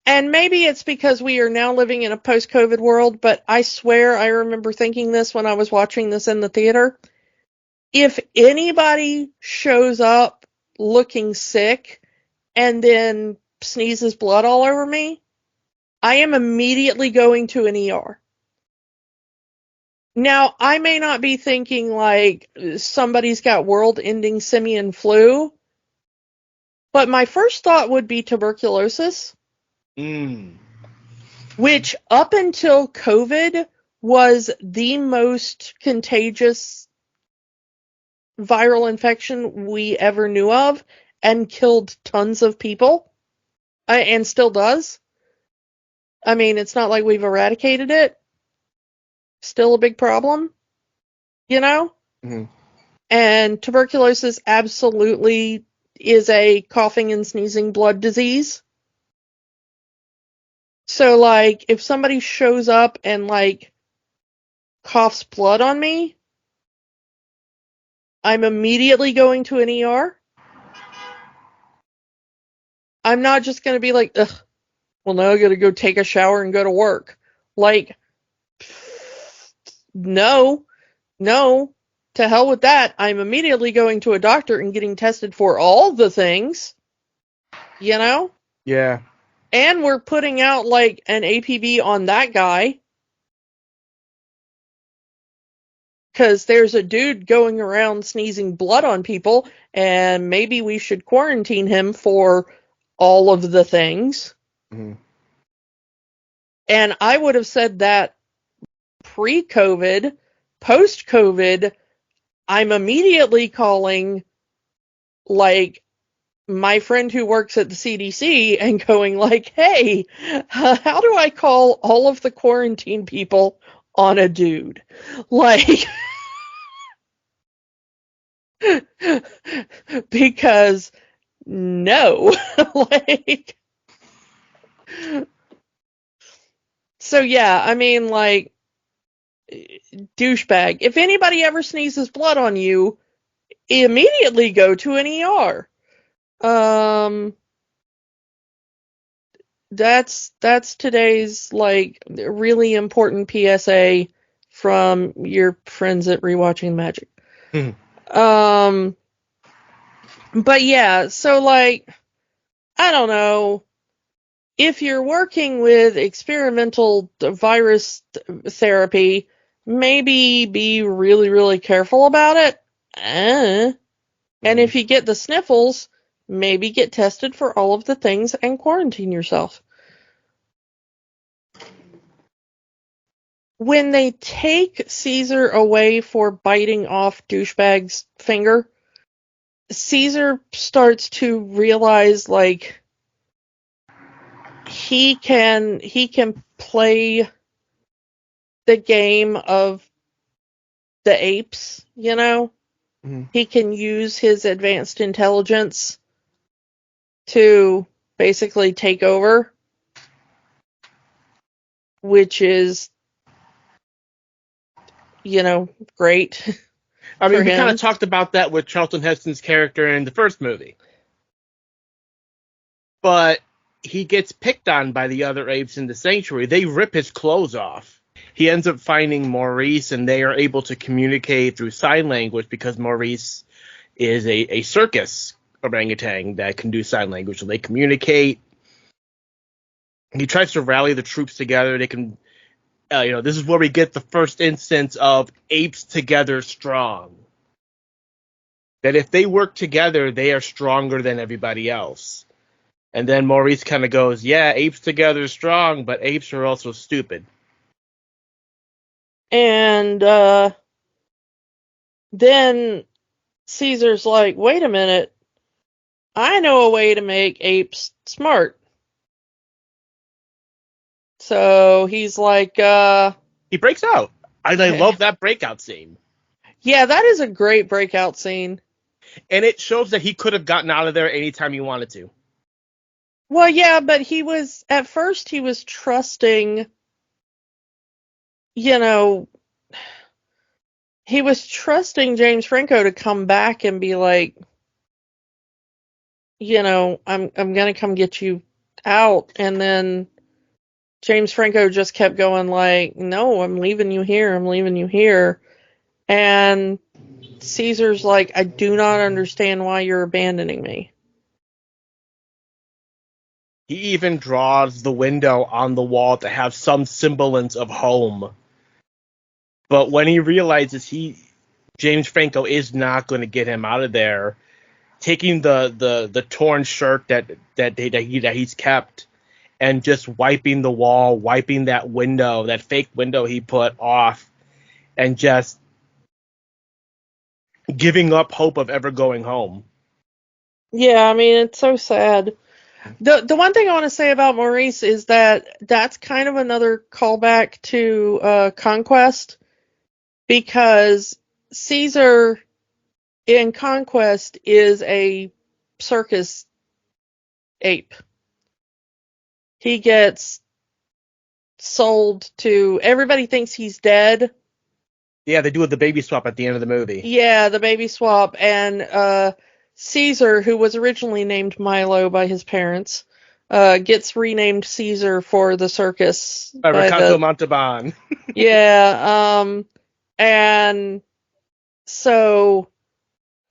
And maybe it's because we are now living in a post-COVID world, but I swear I remember thinking this when I was watching this in the theater. If anybody shows up looking sick and then sneezes blood all over me, I am immediately going to an ER. Now, I may not be thinking like somebody's got world-ending simian flu, but my first thought would be tuberculosis. Which, up until COVID, was the most contagious viral infection we ever knew of and killed tons of people, and still does. I mean, it's not like we've eradicated it. Still a big problem, Mm-hmm. And tuberculosis absolutely is a coughing and sneezing blood disease. So, like, if somebody shows up and, like, coughs blood on me, I'm immediately going to an ER. I'm not just going to be like, ugh, well, now I got to go take a shower and go to work. Like, no, to hell with that. I'm immediately going to a doctor and getting tested for all the things, Yeah. And we're putting out, like, an APB on that guy. Because there's a dude going around sneezing blood on people, and maybe we should quarantine him for all of the things. Mm-hmm. And I would have said that pre-COVID. Post-COVID, I'm immediately calling, like, my friend who works at the CDC and going like, hey, how do I call all of the quarantine people on a dude? Like, Because no. Like, so yeah, I mean, like, douchebag. If anybody ever sneezes blood on you, immediately go to an ER. That's today's, like, really important PSA from your friends at Rewatching Magic. But yeah, so, like, I don't know. If you're working with experimental virus therapy, maybe be really, really careful about it. And if you get the sniffles, maybe get tested for all of the things and quarantine yourself. When they take Caesar away for biting off douchebag's finger, Caesar starts to realize, like, he can play the game of the apes, you know? He can use his advanced intelligence to basically take over, which is, great. I mean, we him. kind of talked about that with Charlton Heston's character in the first movie. But he gets picked on by the other apes in the sanctuary. They rip his clothes off. He ends up finding Maurice, and they are able to communicate through sign language because Maurice is a circus orangutan that can do sign language. So they communicate. He tries to rally the troops together. They can, this is where we get the first instance of apes together strong. That if they work together, they are stronger than everybody else. And then Maurice kind of goes, yeah, apes together strong, but apes are also stupid. And then Caesar's like, wait a minute, I know a way to make apes smart. So he's like, he breaks out. I love that breakout scene. Yeah, that is a great breakout scene. And it shows that he could have gotten out of there anytime he wanted to. Well, yeah, but at first he was trusting, he was trusting James Franco to come back and be like, I'm gonna come get you out. And then James Franco just kept going like, no, I'm leaving you here. I'm leaving you here. And Caesar's like, I do not understand why you're abandoning me. He even draws the window on the wall to have some semblance of home. But when he realizes James Franco is not going to get him out of there, taking the torn shirt that he's kept and just wiping the wall, wiping that window, that fake window he put off, and just giving up hope of ever going home. Yeah, I mean, it's so sad. The one thing I want to say about Maurice is that's kind of another callback to Conquest, because Caesar in Conquest is a circus ape. He gets sold to, everybody thinks he's dead. Yeah, they do the baby swap at the end of the movie. Yeah, the baby swap. And Caesar, who was originally named Milo by his parents, gets renamed Caesar for the circus. By Recato Montalban. Yeah, and so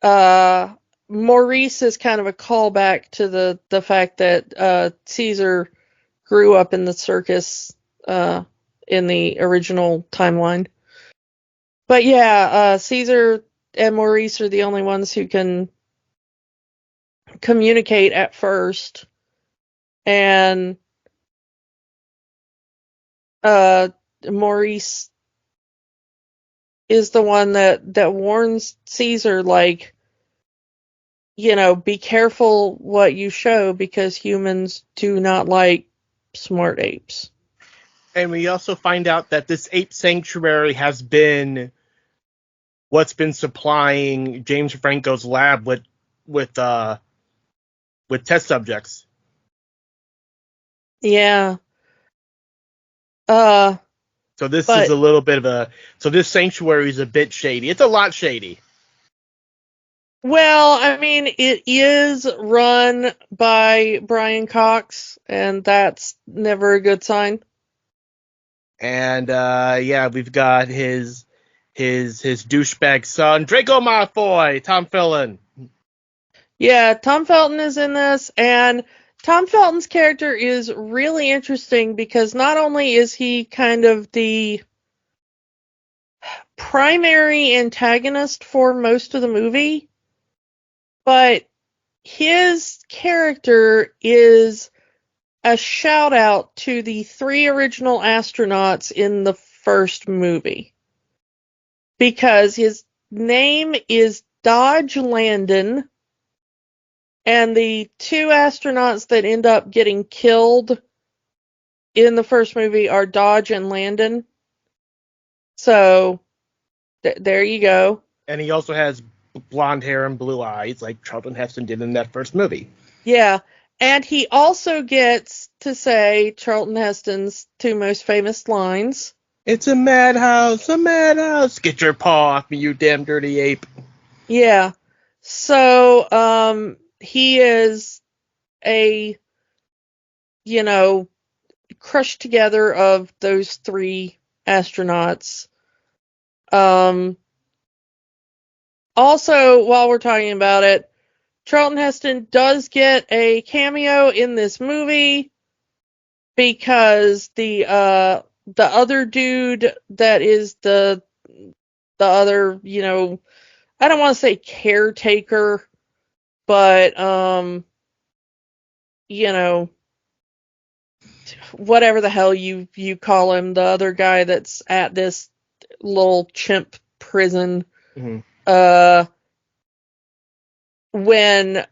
Maurice is kind of a callback to the fact that Caesar grew up in the circus in the original timeline. But yeah, Caesar and Maurice are the only ones who can communicate at first. And Maurice is the one that warns Caesar, like, be careful what you show, because humans do not like smart apes. And we also find out that this ape sanctuary has been what's been supplying James Franco's lab with test subjects. Yeah. So this But- is a little bit of so this sanctuary is a bit shady. It's a lot shady. Well, I mean, it is run by Brian Cox, and that's never a good sign. And yeah, we've got his douchebag son, Draco Malfoy, Tom Felton. Yeah, Tom Felton is in this, and Tom Felton's character is really interesting because not only is he kind of the primary antagonist for most of the movie, but his character is a shout out to the 3 original astronauts in the first movie. Because his name is Dodge Landon, and the 2 astronauts that end up getting killed in the first movie are Dodge and Landon. So, there you go. And he also has blonde hair and blue eyes, like Charlton Heston did in that first movie. Yeah, and he also gets to say Charlton Heston's 2 most famous lines. It's a madhouse, a madhouse. Get your paw off me, you damn dirty ape. Yeah. So, he is a, crushed together of those 3 astronauts. Also, while we're talking about it, Charlton Heston does get a cameo in this movie because the other dude that is the other, I don't want to say caretaker, but whatever the hell you call him, the other guy that's at this little chimp prison. Mm-hmm. When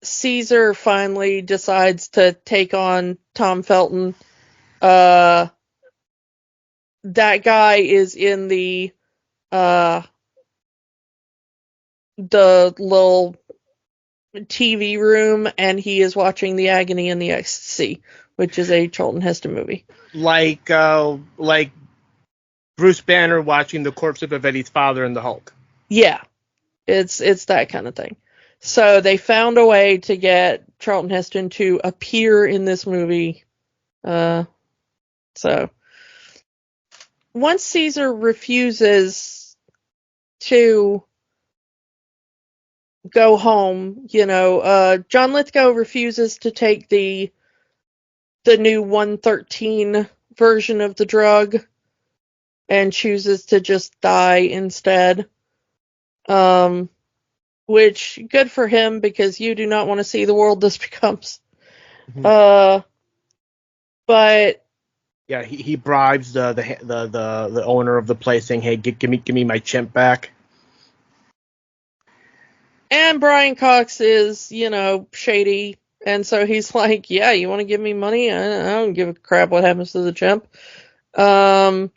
Caesar finally decides to take on Tom Felton, that guy is in the little TV room, and he is watching The Agony and the Ecstasy, which is a Charlton Heston movie. Like Bruce Banner watching the corpse of Eddie's father in the Hulk. Yeah, it's that kind of thing. So they found a way to get Charlton Heston to appear in this movie. So once Caesar refuses to go home, John Lithgow refuses to take the new 113 version of the drug and chooses to just die instead. Which, good for him, because you do not want to see the world this becomes. Mm-hmm. But yeah, he bribes the owner of the place, saying, "Hey, give me my chimp back." And Brian Cox is, shady, and so he's like, "Yeah, you want to give me money? I don't give a crap what happens to the chimp." And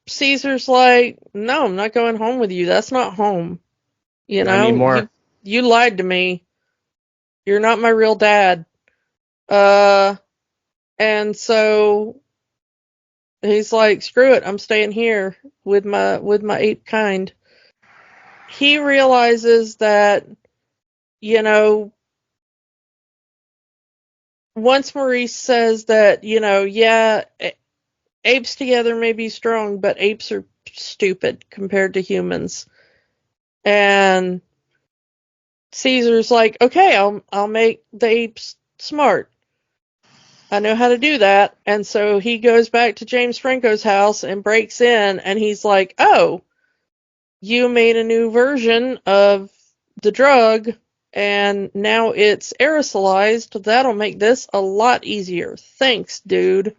Caesar's like, "No, I'm not going home with you. That's not home. Not anymore. You lied to me. You're not my real dad." And so he's like, "Screw it. I'm staying here with my ape kind." He realizes that, once Maurice says that, yeah, apes together may be strong, but apes are stupid compared to humans. And Caesar's like, "Okay, I'll make the apes smart. I know how to do that." And so he goes back to James Franco's house and breaks in, and he's like, "Oh, you made a new version of the drug, and now it's aerosolized. That'll make this a lot easier. Thanks, dude."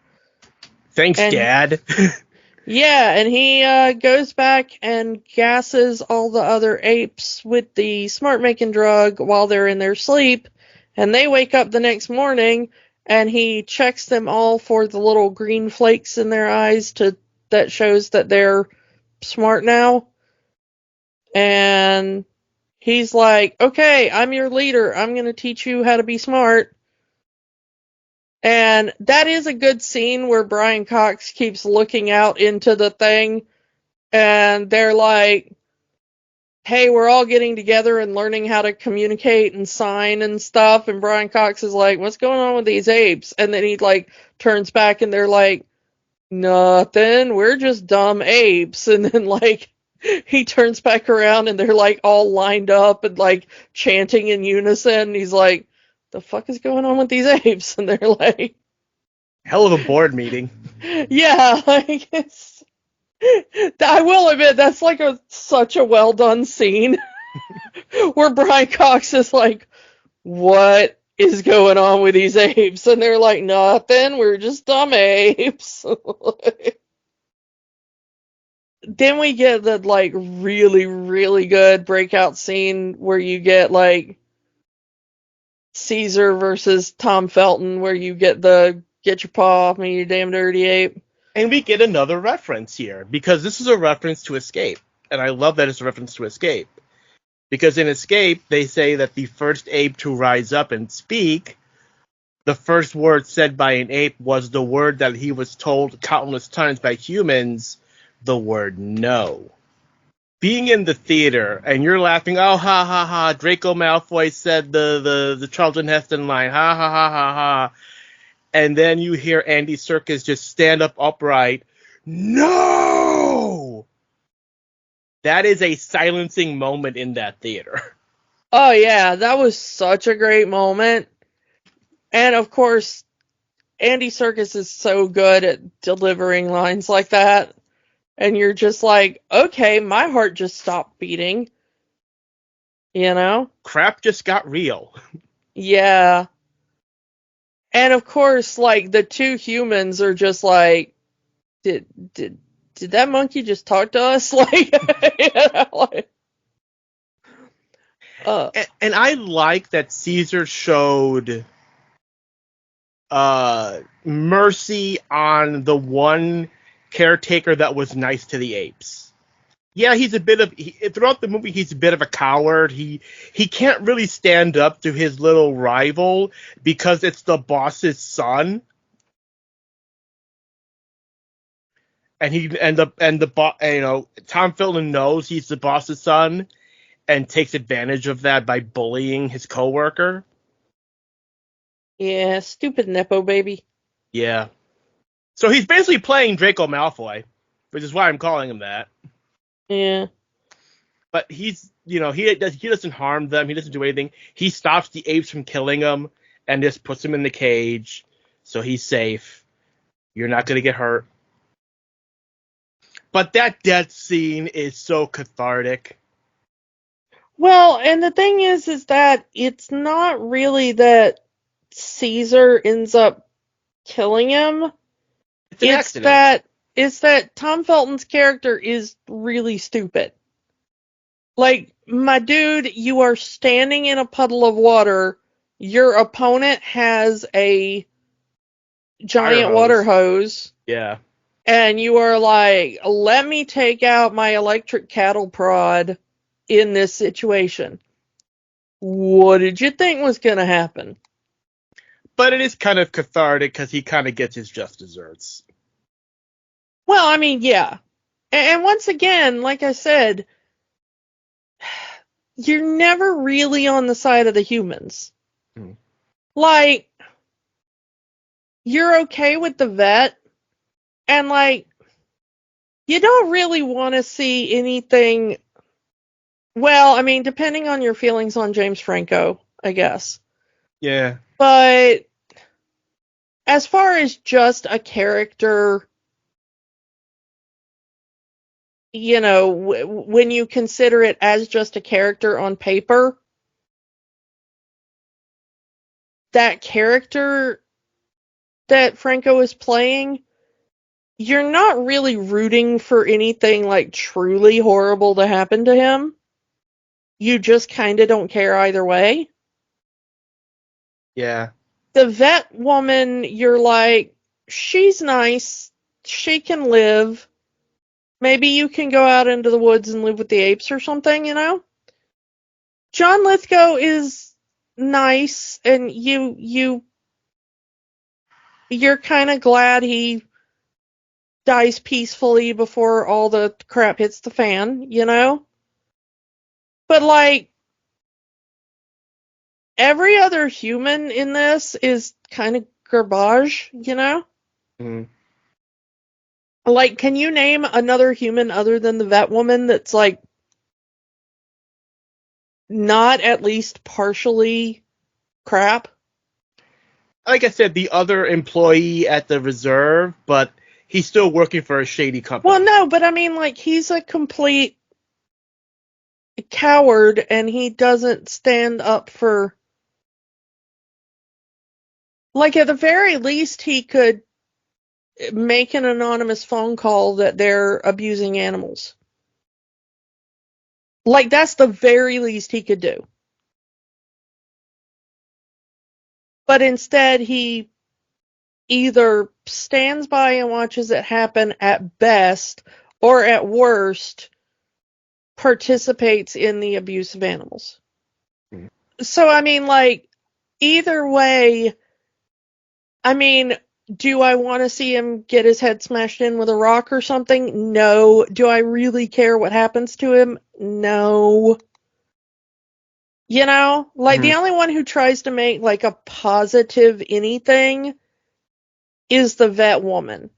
Thanks, Dad. Yeah, and he goes back and gasses all the other apes with the smart-making drug while they're in their sleep, and they wake up the next morning, and he checks them all for the little green flakes in their eyes that shows that they're smart now. And he's like, okay, I'm your leader. I'm going to teach you how to be smart. And that is a good scene where Brian Cox keeps looking out into the thing. And they're like, hey, we're all getting together and learning how to communicate and sign and stuff. And Brian Cox is like, what's going on with these apes? And then he like turns back and they're like, nothing, we're just dumb apes. And then like he turns back around and they're like all lined up and like chanting in unison. And he's like, the fuck is going on with these apes? And they're like, Hell of a board meeting. yeah, like I will admit that's like such a well done scene where Brian Cox is like, what is going on with these apes? And they're like, nothing, we're just dumb apes. Then we get the like really, really good breakout scene where you get like Caesar versus Tom Felton, where you get the get your paw off me, you damn dirty ape. And we get another reference here, because this is a reference to Escape. And I love that it's a reference to Escape. Because in Escape, they say that the first ape to rise up and speak, the first word said by an ape was the word that he was told countless times by humans, the word no. Being in the theater and you're laughing, oh, ha, ha, ha, Draco Malfoy said the Charlton Heston line, ha, ha, ha, ha, ha. And then you hear Andy Serkis just stand up upright, no! That is a silencing moment in that theater. Oh yeah, that was such a great moment. And of course, Andy Serkis is so good at delivering lines like that. And you're just like, okay, my heart just stopped beating. You know? Crap just got real. Yeah. And of course, like, the two humans are just like, did that monkey just talk to us? Like, you know, like and I like that Caesar showed mercy on the one caretaker that was nice to the apes. Yeah, throughout the movie he's a bit of a coward. He can't really stand up to his little rival because it's the boss's son. And Tom Felton knows he's the boss's son and takes advantage of that by bullying his coworker. yeah, stupid Nepo baby. Yeah. So he's basically playing Draco Malfoy, which is why I'm calling him that. Yeah. But he doesn't harm them. He doesn't do anything. He stops the apes from killing him and just puts him in the cage, so he's safe. You're not going to get hurt. But that death scene is so cathartic. Well, and the thing is that it's not really that Caesar ends up killing him. It's an accident. It's that Tom Felton's character is really stupid. Like, my dude, you are standing in a puddle of water. Your opponent has a giant water hose. Yeah. And you are like, let me take out my electric cattle prod in this situation. What did you think was going to happen? But it is kind of cathartic because he kind of gets his just desserts. Well, I mean, yeah. And once again, like I said, you're never really on the side of the humans. Like, you're okay with the vet, and like, you don't really want to see anything. Well, I mean, depending on your feelings on James Franco, I guess. Yeah. But as far as just a character, you know, when you consider it as just a character on paper, that character that Franco is playing, you're not really rooting for anything like truly horrible to happen to him. You just kind of don't care either way. Yeah. The vet woman, you're like, she's nice, she can live, Maybe you can go out into the woods and live with the apes or something, you know? John Lithgow is nice, and you're kind of glad he dies peacefully before all the crap hits the fan, you know? But like every other human in this is kind of garbage, you know? Mm. Like, can you name another human other than the vet woman that's like not at least partially crap? Like I said, the other employee at the reserve, but he's still working for a shady company. Well, no, but I mean, like, he's a complete coward and he doesn't stand up for. Like, at the very least, he could make an anonymous phone call that they're abusing animals. Like, that's the very least he could do. But instead, he either stands by and watches it happen at best, or at worst, participates in the abuse of animals. Mhm. So, I mean, like, either way, I mean, do I want to see him get his head smashed in with a rock or something? No. Do I really care what happens to him? No. You know, like the only one who tries to make like a positive anything is the vet woman.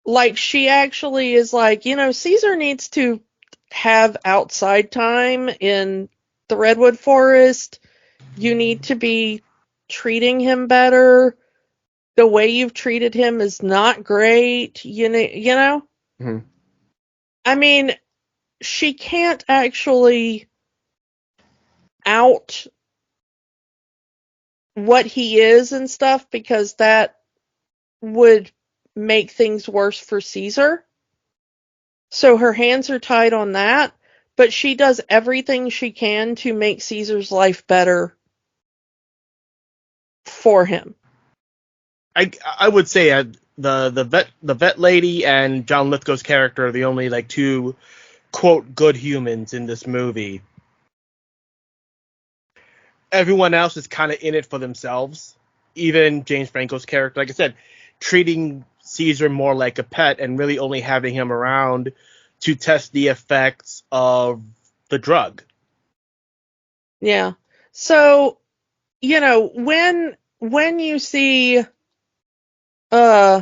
Like, she actually is like, you know, Caesar needs to have outside time in the redwood forest. You need to be treating him better. The way you've treated him is not great. You know? Mhm. I mean, she can't actually out what he is and stuff because that would make things worse for Caesar. So her hands are tied on that, but she does everything she can to make Caesar's life better for him. I would say the vet lady and John Lithgow's character are the only like two quote good humans in this movie. Everyone else is kind of in it for themselves. Even James Franco's character, like I said, treating Caesar more like a pet and really only having him around to test the effects of the drug. Yeah. So, you know, when you see uh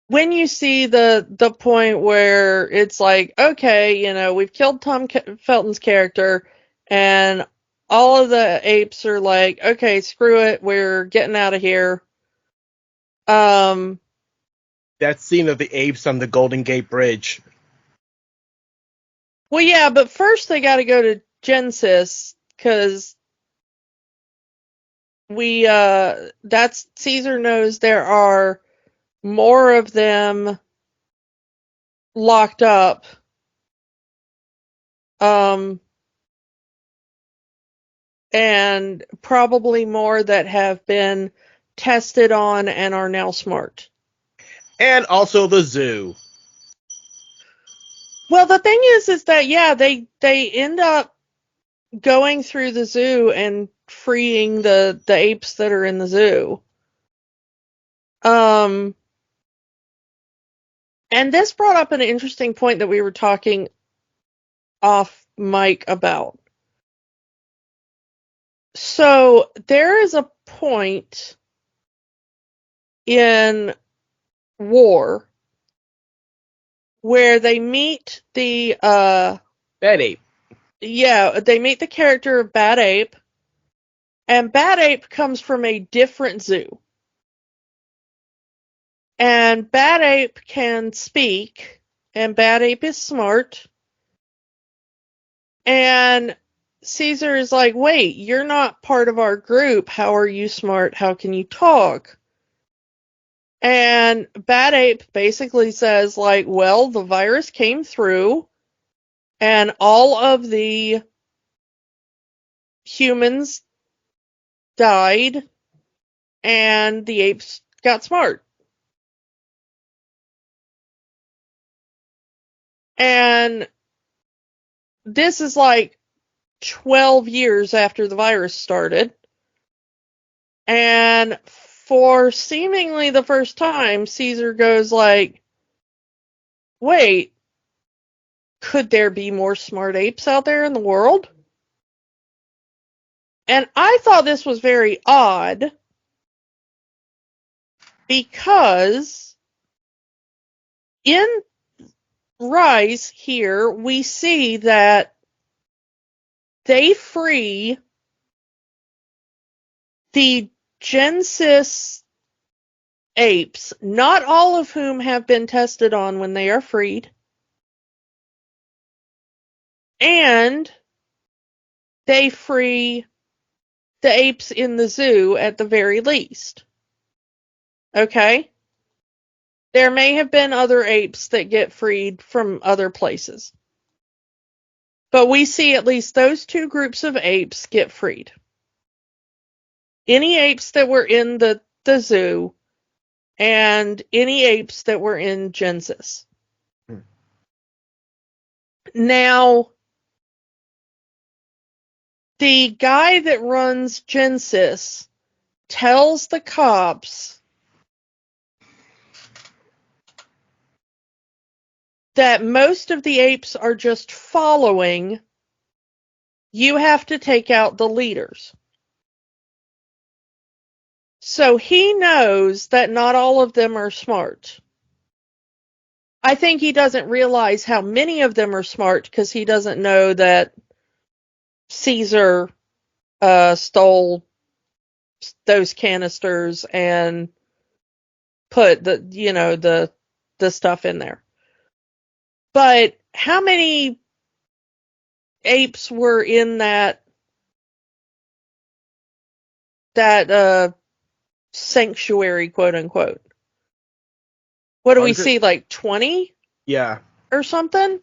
when you see the point where it's like, okay, you know, we've killed Tom Felton's character, and all of the apes are like, okay, screw it, we're getting out of here. Um, That scene of the apes on the Golden Gate Bridge. well, yeah, but first they got to go to Genesis because that's Caesar knows there are more of them locked up. Um, and probably more that have been tested on and are now smart. And also the zoo. Well, the thing is that yeah, they end up going through the zoo and freeing the apes that are in the zoo. Um, and this brought up an interesting point that we were talking off mic about. So there is a point in War where they meet the That ape. yeah, they meet the character of Bad Ape, and Bad Ape comes from a different zoo. And Bad Ape can speak, and Bad Ape is smart. And Caesar is like, wait, you're not part of our group. How are you smart? How can you talk? And Bad Ape basically says, like, well, the virus came through, and all of the humans died, and the apes got smart. And this is like 12 years after the virus started. And for seemingly the first time, Caesar goes like, wait, could there be more smart apes out there in the world? And I thought this was very odd because in Rise here, we see that they free the Genesis apes, not all of whom have been tested on when they are freed, and they free the apes in the zoo at the very least. Okay? There may have been other apes that get freed from other places. But we see at least those two groups of apes get freed. Any apes that were in the zoo and any apes that were in Genesis. Now, the guy that runs Genesis tells the cops that most of the apes are just following. You have to take out the leaders. So he knows that not all of them are smart. I think he doesn't realize how many of them are smart because he doesn't know that Caesar stole those canisters and put the stuff in there. But how many apes were in that sanctuary, quote unquote? What do we see, like 20? Yeah. Or something?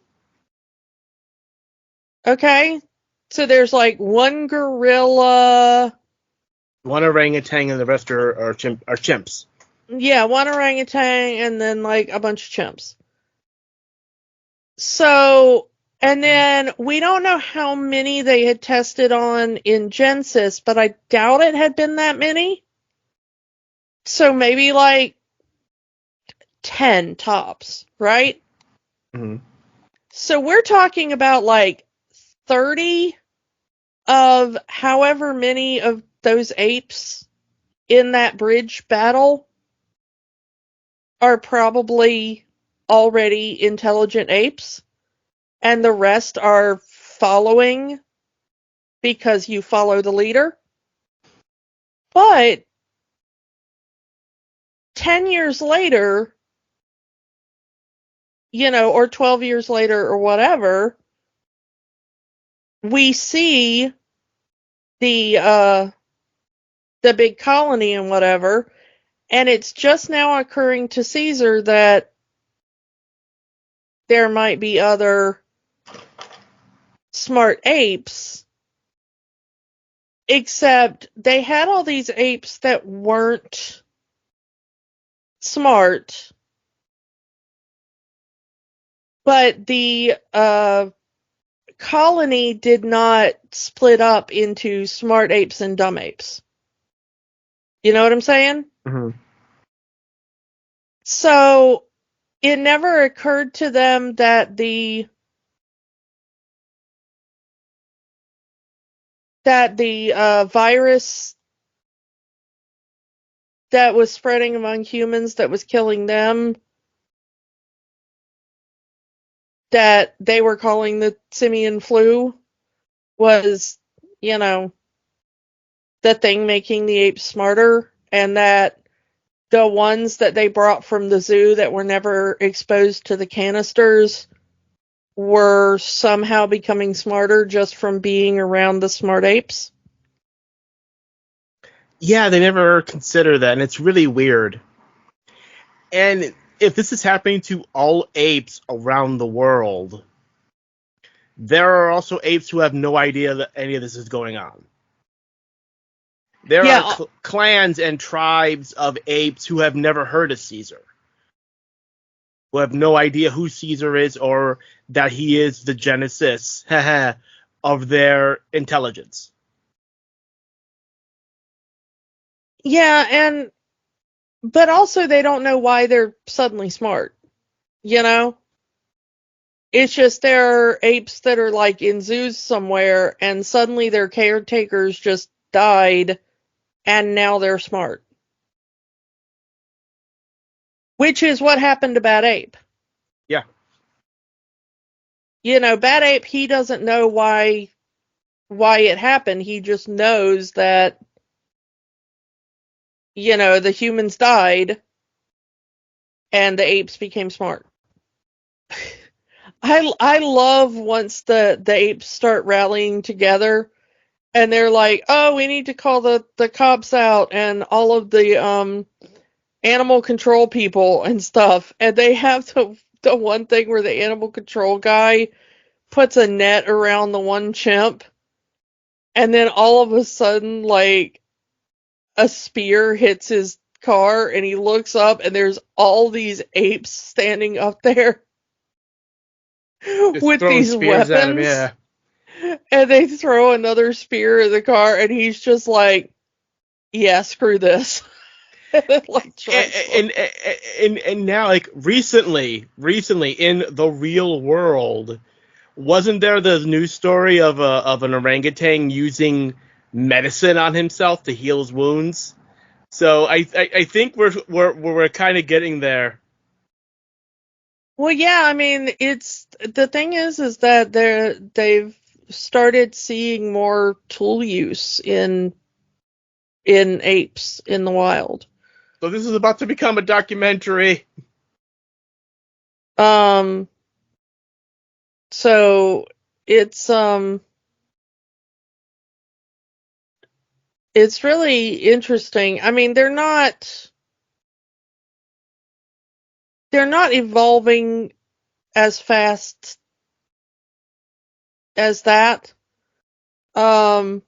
Okay. So there's like one gorilla, one orangutan, and the rest are chimps. Yeah, one orangutan and then like a bunch of chimps. So, and then we don't know how many they had tested on in Genesis, but I doubt it had been that many. So maybe like 10 tops, right? Mm-hmm. So we're talking about like 30 of however many of those apes in that bridge battle are probably already intelligent apes, and the rest are following because you follow the leader. But 10 years later, or 12 years later or whatever, we see the big colony and whatever, and it's just now occurring to Caesar that there might be other smart apes, except they had all these apes that weren't smart, but the colony did not split up into smart apes and dumb apes. You know what I'm saying? Mm-hmm. So it never occurred to them that the virus that was spreading among humans that was killing them, that they were calling the simian flu, was, the thing making the apes smarter, and that the ones that they brought from the zoo that were never exposed to the canisters were somehow becoming smarter just from being around the smart apes. Yeah, they never consider that, and it's really weird. And if this is happening to all apes around the world, there are also apes who have no idea that any of this is going on. There are clans and tribes of apes who have never heard of Caesar. who have no idea who Caesar is or that he is the genesis of their intelligence. Yeah, but also they don't know why they're suddenly smart, you know? It's just there are apes that are like in zoos somewhere and suddenly their caretakers just died and now they're smart. Which is what happened to Bad Ape. Yeah. You know, Bad Ape, he doesn't know why it happened. He just knows that, you know, the humans died and the apes became smart. I love once the apes start rallying together and they're like, oh, we need to call the cops out and all of the animal control people and stuff. And they have the one thing where the animal control guy puts a net around the one chimp, and then all of a sudden, like, a spear hits his car, and he looks up, and there's all these apes standing up there Just with throwing these spears at him, weapons. yeah. And they throw another spear in the car, and he's just like, yeah, screw this. Like, and now, like, recently in the real world, wasn't there the news story of an orangutan using medicine on himself to heal his wounds? So I think we're kind of getting there. Well, yeah, I mean, it's the thing is that they've started seeing more tool use in apes in the wild. So this is about to become a documentary. So it's really interesting. I mean, they're not evolving as fast as that. But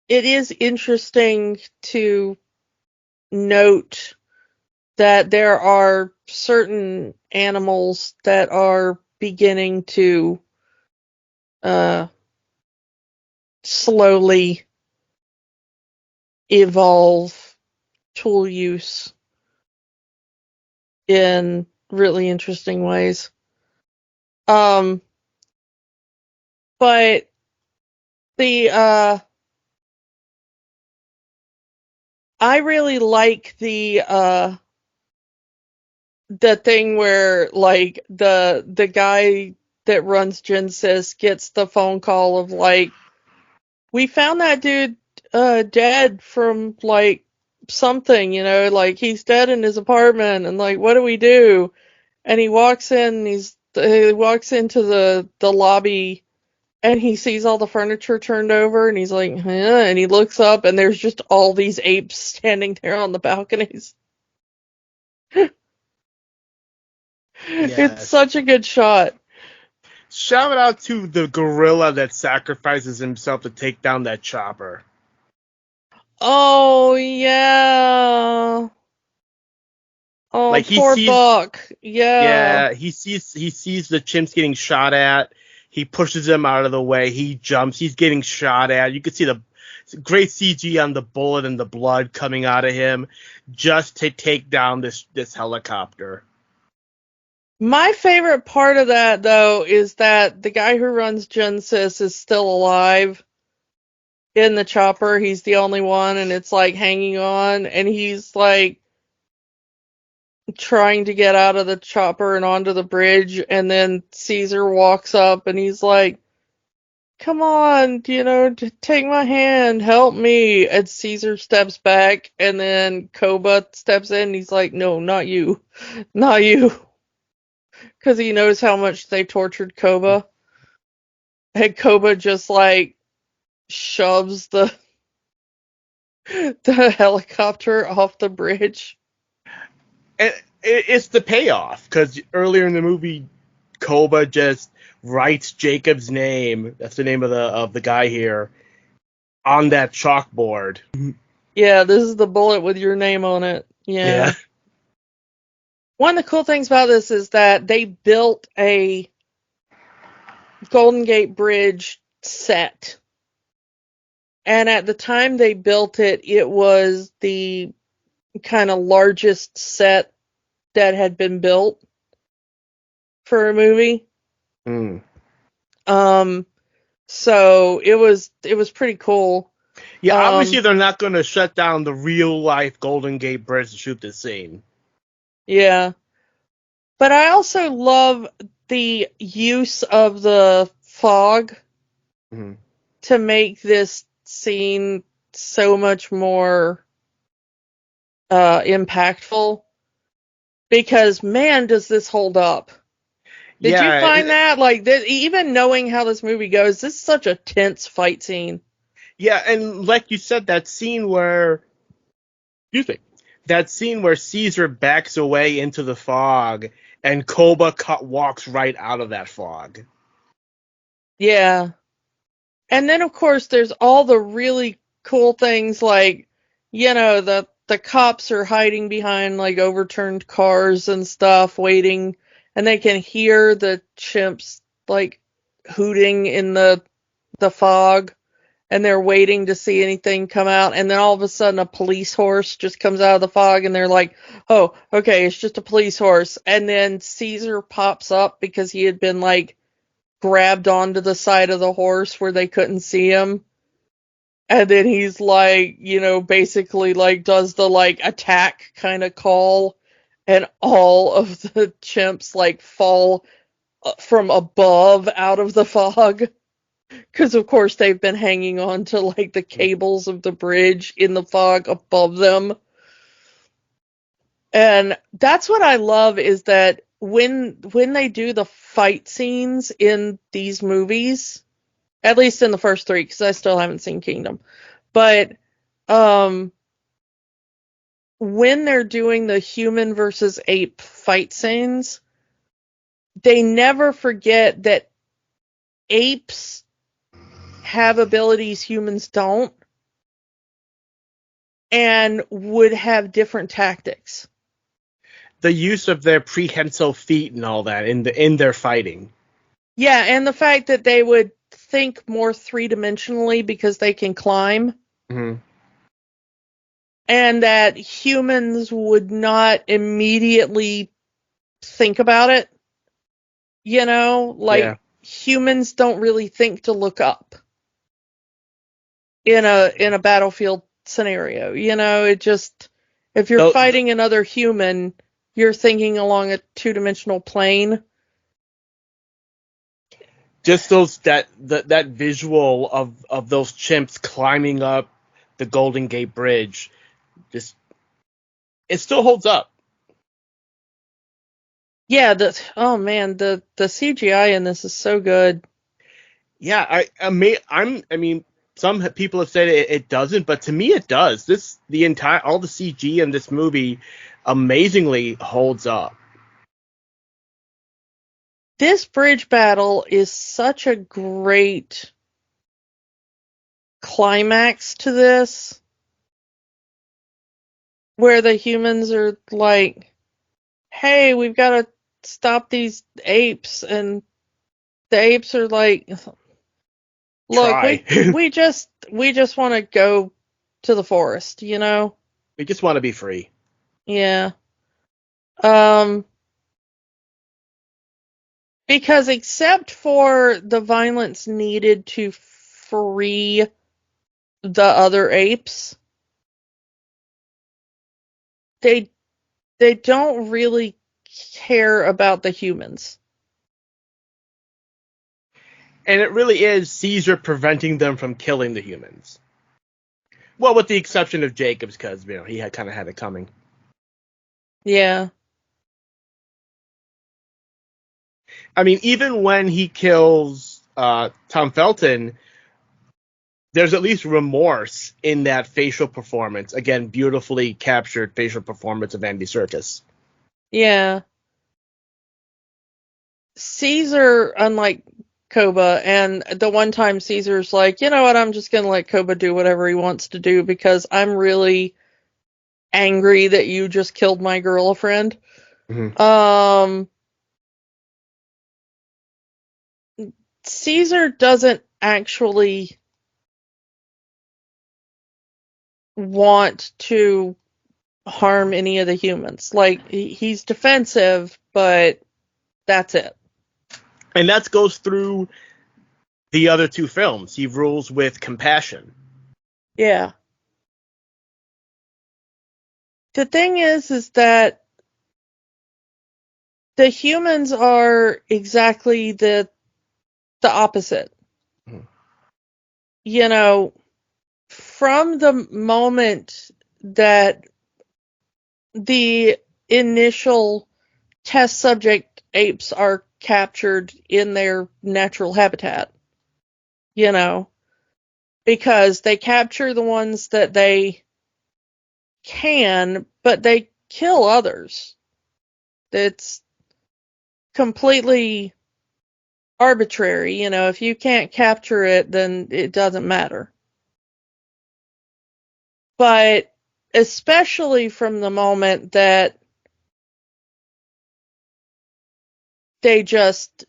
it is interesting to note that there are certain animals that are beginning to slowly evolve tool use in really interesting ways. But the I really like the thing where, like, the guy that runs Genesis gets the phone call of, like, we found that dude dead from, like, something, you know, like, he's dead in his apartment, and, like, what do we do? And he walks in, he walks into the lobby, and he sees all the furniture turned over, and he's like, huh? And he looks up, and there's just all these apes standing there on the balconies. It's Yes. such a good shot. Shout out to the gorilla that sacrifices himself to take down that chopper. Oh, yeah. Oh, Like, he poor sees, Buck. Yeah. yeah, he sees the chimps getting shot at. He pushes them out of the way. He jumps. He's getting shot at. You can see the great CG on the bullet and the blood coming out of him just to take down this helicopter. My favorite part of that, though, is that the guy who runs Genesis is still alive in the chopper. He's the only one, and it's, like, hanging on, and he's, like, trying to get out of the chopper and onto the bridge, and then Caesar walks up, and he's like, come on, you know, take my hand, help me. And Caesar steps back, and then Koba steps in, and he's like, no, not you. Not you. Because he knows how much they tortured Koba. And Koba just, like, shoves the helicopter off the bridge. And it's the payoff, because earlier in the movie, Koba just writes Jacob's name, that's the name of the guy here, on that chalkboard. Yeah, this is the bullet with your name on it. Yeah. One of the cool things about this is that they built a Golden Gate Bridge set. And at the time they built it, it was the kind of largest set that had been built for a movie. So it was pretty cool. Yeah, obviously they're not going to shut down the real life Golden Gate Bridge to shoot this scene. Yeah. But I also love the use of the fog to make this scene so much more impactful. Because, man, does this hold up. Did you find that? Like, even knowing how this movie goes, this is such a tense fight scene. Yeah, and like you said, that scene where Caesar backs away into the fog and Koba walks right out of that fog. Yeah. And then, of course, there's all the really cool things like, the cops are hiding behind, like, overturned cars and stuff, waiting, and they can hear the chimps, like, hooting in the fog, and they're waiting to see anything come out, and then all of a sudden a police horse just comes out of the fog, and they're like, oh, okay, it's just a police horse. And then Caesar pops up because he had been, like, grabbed onto the side of the horse where they couldn't see him. And then he's like, basically like does the like attack kind of call, and all of the chimps like fall from above out of the fog. Because of course they've been hanging on to like the cables of the bridge in the fog above them. And that's what I love, is that when they do the fight scenes in these movies, at least in the first three, because I still haven't seen Kingdom, but when they're doing the human versus ape fight scenes, they never forget that apes have abilities humans don't, and would have different tactics. The use of their prehensile feet and all that in their fighting. Yeah, and the fact that they would think more three-dimensionally because they can climb. Mm-hmm. And that humans would not immediately think about it. Humans don't really think to look up in a battlefield scenario. It just, if you're fighting another human, you're thinking along a two-dimensional plane. Just that visual of those chimps climbing up the Golden Gate Bridge, it still holds up. Yeah, the CGI in this is so good. Yeah, I mean, some people have said it doesn't, but to me it does. All the CG in this movie amazingly holds up. This bridge battle is such a great climax to this, where the humans are like, hey, we've got to stop these apes, and the apes are like, look, we just want to go to the forest, We just want to be free. Yeah. Because except for the violence needed to free the other apes, they don't really care about the humans. And it really is Caesar preventing them from killing the humans. Well, with the exception of Jacobs, because he had kind of had it coming. Yeah. I mean, even when he kills Tom Felton, there's at least remorse in that facial performance. Again, beautifully captured facial performance of Andy Serkis. Yeah. Caesar, unlike Koba, and the one time Caesar's like, you know what, I'm just going to let Koba do whatever he wants to do because I'm really angry that you just killed my girlfriend. Mhm. Caesar doesn't actually want to harm any of the humans. Like, he's defensive, but that's it. And that goes through the other two films. He rules with compassion. Yeah. The thing is that the humans are exactly the opposite. Mhm. You know, from the moment that the initial test subject apes are captured in their natural habitat, you know, because they capture the ones that they can, but they kill others. It's completely arbitrary. You know, if you can't capture it, then it doesn't matter. But especially from the moment that they just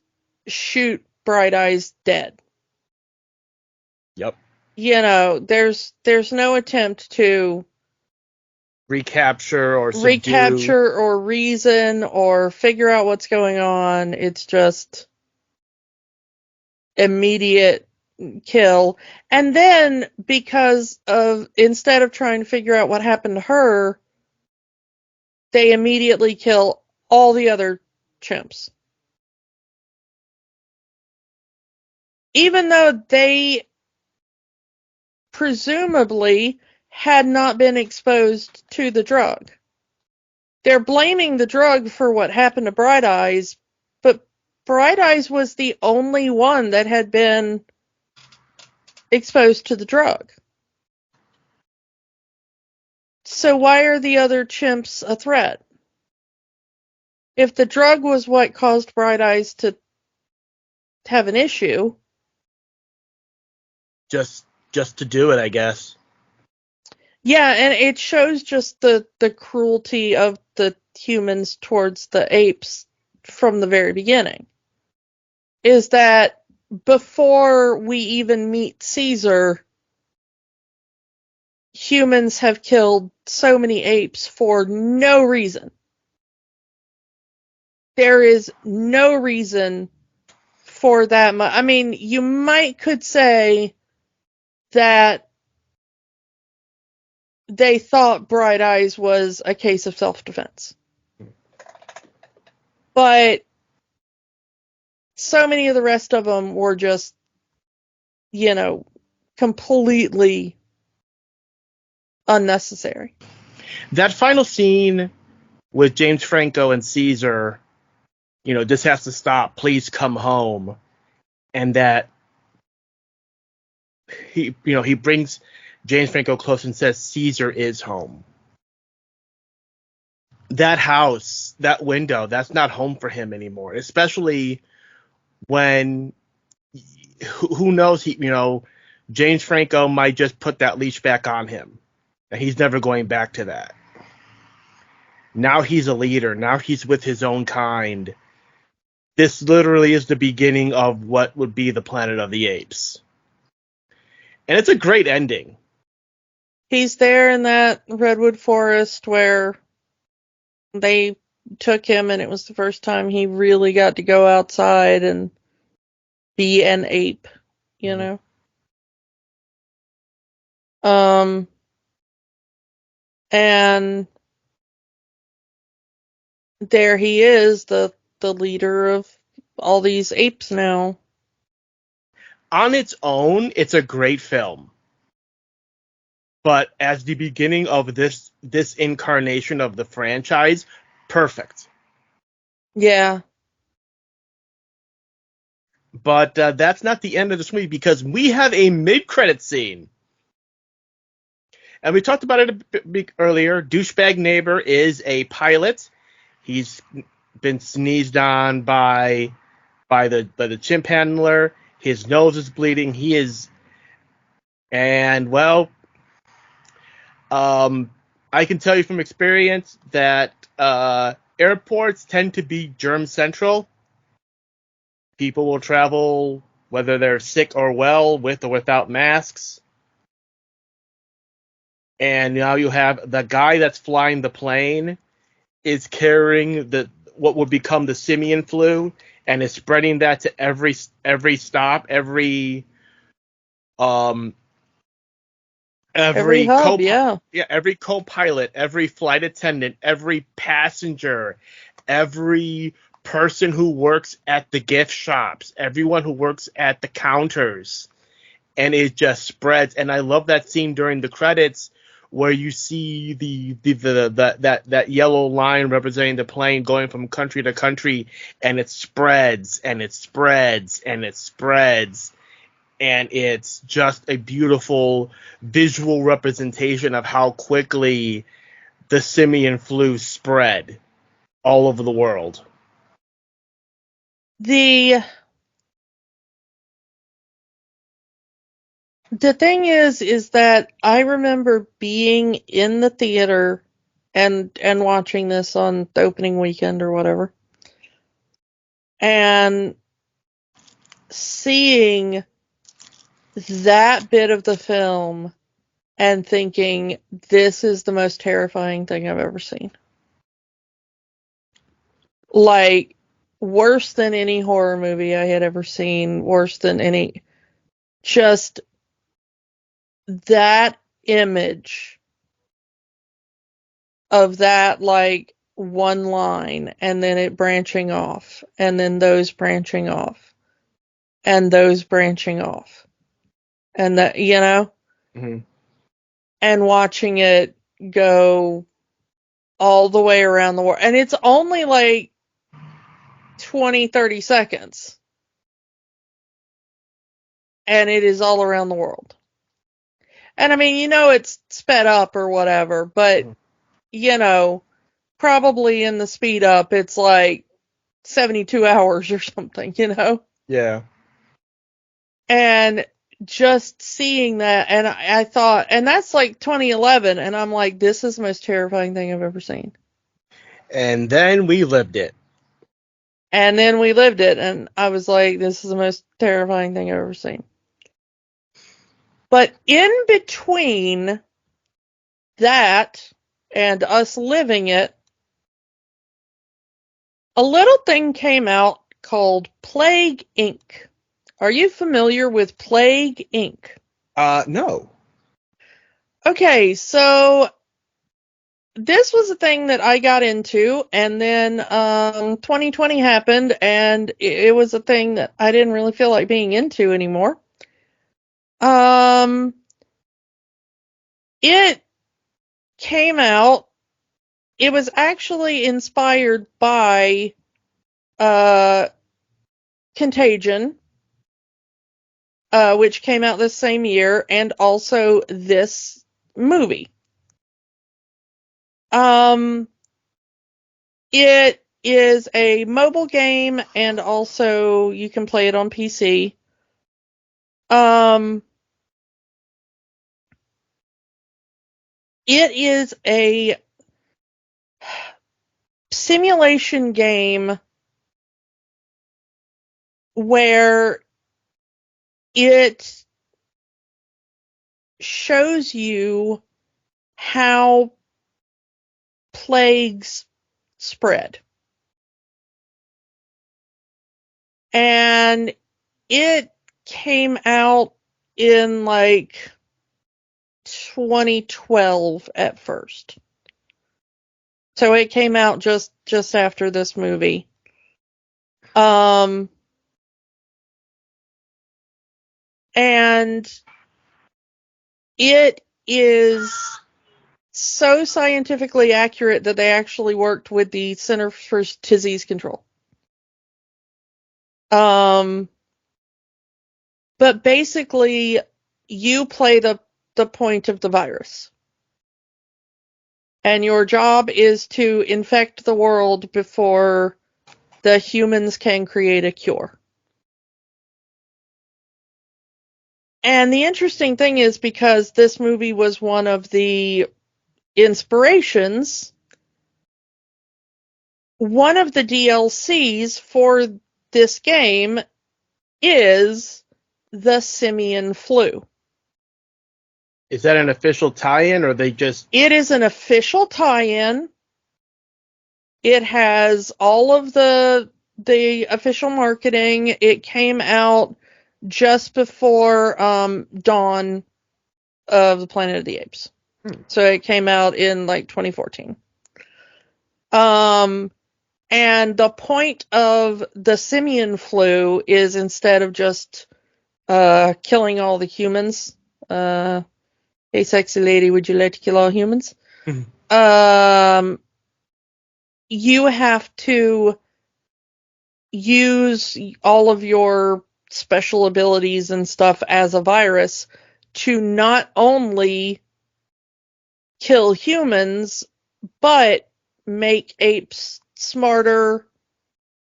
shoot Bright Eyes dead. Yep. You know, there's no attempt to Recapture or subdue. recapture or reason or figure out what's going on. It's just immediate kill. And then because of, instead of trying to figure out what happened to her, they immediately kill all the other chimps. Even though they presumably had not been exposed to the drug. They're blaming the drug for what happened to Bright Eyes, but Bright Eyes was the only one that had been exposed to the drug. So why are the other chimps a threat? If the drug was what caused Bright Eyes to have an issue. Just to do it, I guess. Yeah, and it shows just the cruelty of the humans towards the apes from the very beginning. Is that before we even meet Caesar, humans have killed so many apes for no reason. There is no reason for that much. I mean, you could say that they thought Bright Eyes was a case of self-defense. But so many of the rest of them were just, you know, completely unnecessary. That final scene with James Franco and Caesar, this has to stop. Please come home. And that he brings James Franco close and says Caesar is home. That house, that window, that's not home for him anymore. Especially when, who knows, James Franco might just put that leash back on him. And he's never going back to that. Now he's a leader. Now he's with his own kind. This literally is the beginning of what would be the Planet of the Apes. And it's a great ending. He's there in that redwood forest where they took him, and it was the first time he really got to go outside and be an ape, you know? And there he is, the leader of all these apes now. On its own, it's a great film. But as the beginning of this incarnation of the franchise, perfect. Yeah. But that's not the end of this movie, because we have a mid-credit scene. And we talked about it a bit earlier. Douchebag Neighbor is a pilot. He's been sneezed on by the chimp handler. His nose is bleeding. I can tell you from experience that airports tend to be germ central. People will travel whether they're sick or well, with or without masks. And now you have the guy that's flying the plane is carrying what would become the simian flu and is spreading that to every stop, um Every hub, yeah. every co-pilot, every flight attendant, every passenger, every person who works at the gift shops, everyone who works at the counters, and it just spreads. And I love that scene during the credits where you see that yellow line representing the plane going from country to country, and it spreads and it spreads and it spreads. And it's just a beautiful visual representation of how quickly the simian flu spread all over the world. The thing is that I remember being in the theater and watching this on the opening weekend or whatever, and seeing that bit of the film and thinking, this is the most terrifying thing I've ever seen. Like, worse than any horror movie I had ever seen, worse than any, just that image of that, like, one line, and then it branching off, and then those branching off, and those branching off, and that, Mm-hmm. and watching it go all the way around the world. And it's only like 20, 30 seconds. And it is all around the world. And I mean, it's sped up or whatever, but, probably in the speed up, it's like 72 hours or something, Yeah. And just seeing that, and I thought, and that's like 2011, and I'm like, this is the most terrifying thing I've ever seen. And then we lived it. And then we lived it, and I was like, this is the most terrifying thing I've ever seen. But in between that and us living it, a little thing came out called Plague Inc. Are you familiar with Plague Inc.? No. Okay, so this was a thing that I got into, and then 2020 happened, and it was a thing that I didn't really feel like being into anymore. It came out, it was actually inspired by Contagion, which came out this same year, and also this movie. It is a mobile game, and also you can play it on PC. It is a simulation game where it shows you how plagues spread. And it came out in like 2012 at first. So it came out just after this movie. And it is so scientifically accurate that they actually worked with the Center for Disease Control. But basically, you play the point of the virus. And your job is to infect the world before the humans can create a cure. And the interesting thing is, because this movie was one of the inspirations, one of the DLCs for this game is the simian flu. Is that an official tie-in, or they just... It is an official tie-in. It has all of the official marketing. It came out just before Dawn of the Planet of the Apes. So it came out in like 2014. And the point of the simian flu is, instead of just killing all the humans, hey sexy lady, would you like to kill all humans? You have to use all of your special abilities and stuff as a virus to not only kill humans, but make apes smarter,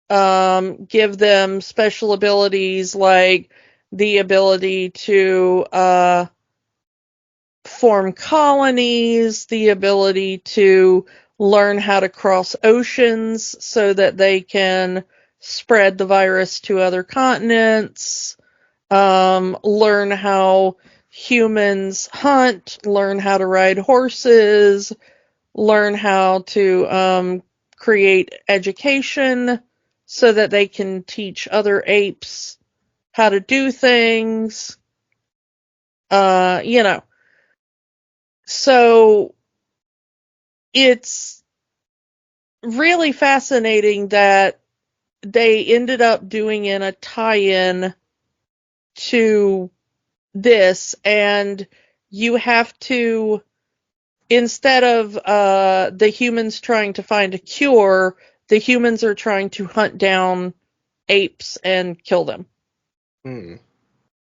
give them special abilities like the ability to form colonies, the ability to learn how to cross oceans so that they can spread the virus to other continents, learn how humans hunt, learn how to ride horses, learn how to create education so that they can teach other apes how to do things. So it's really fascinating that they ended up doing in a tie-in to this, and you have to, instead of the humans trying to find a cure, the humans are trying to hunt down apes and kill them.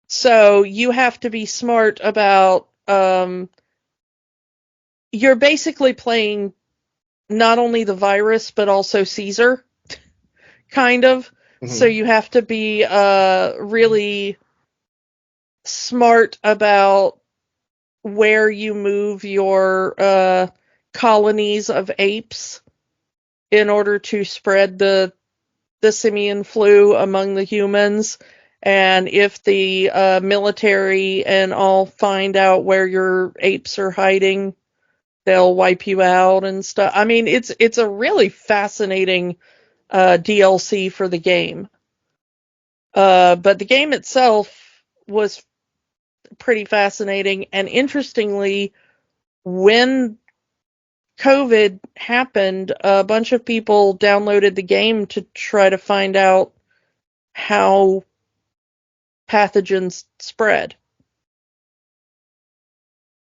So you have to be smart about, you're basically playing not only the virus, but also Caesar, kind of. So you have to be really smart about where you move your colonies of apes in order to spread the simian flu among the humans. And if the military and all find out where your apes are hiding, they'll wipe you out and stuff. I mean, it's a really fascinating DLC for the game. But the game itself was pretty fascinating. And interestingly, when COVID happened, a bunch of people downloaded the game to try to find out how pathogens spread.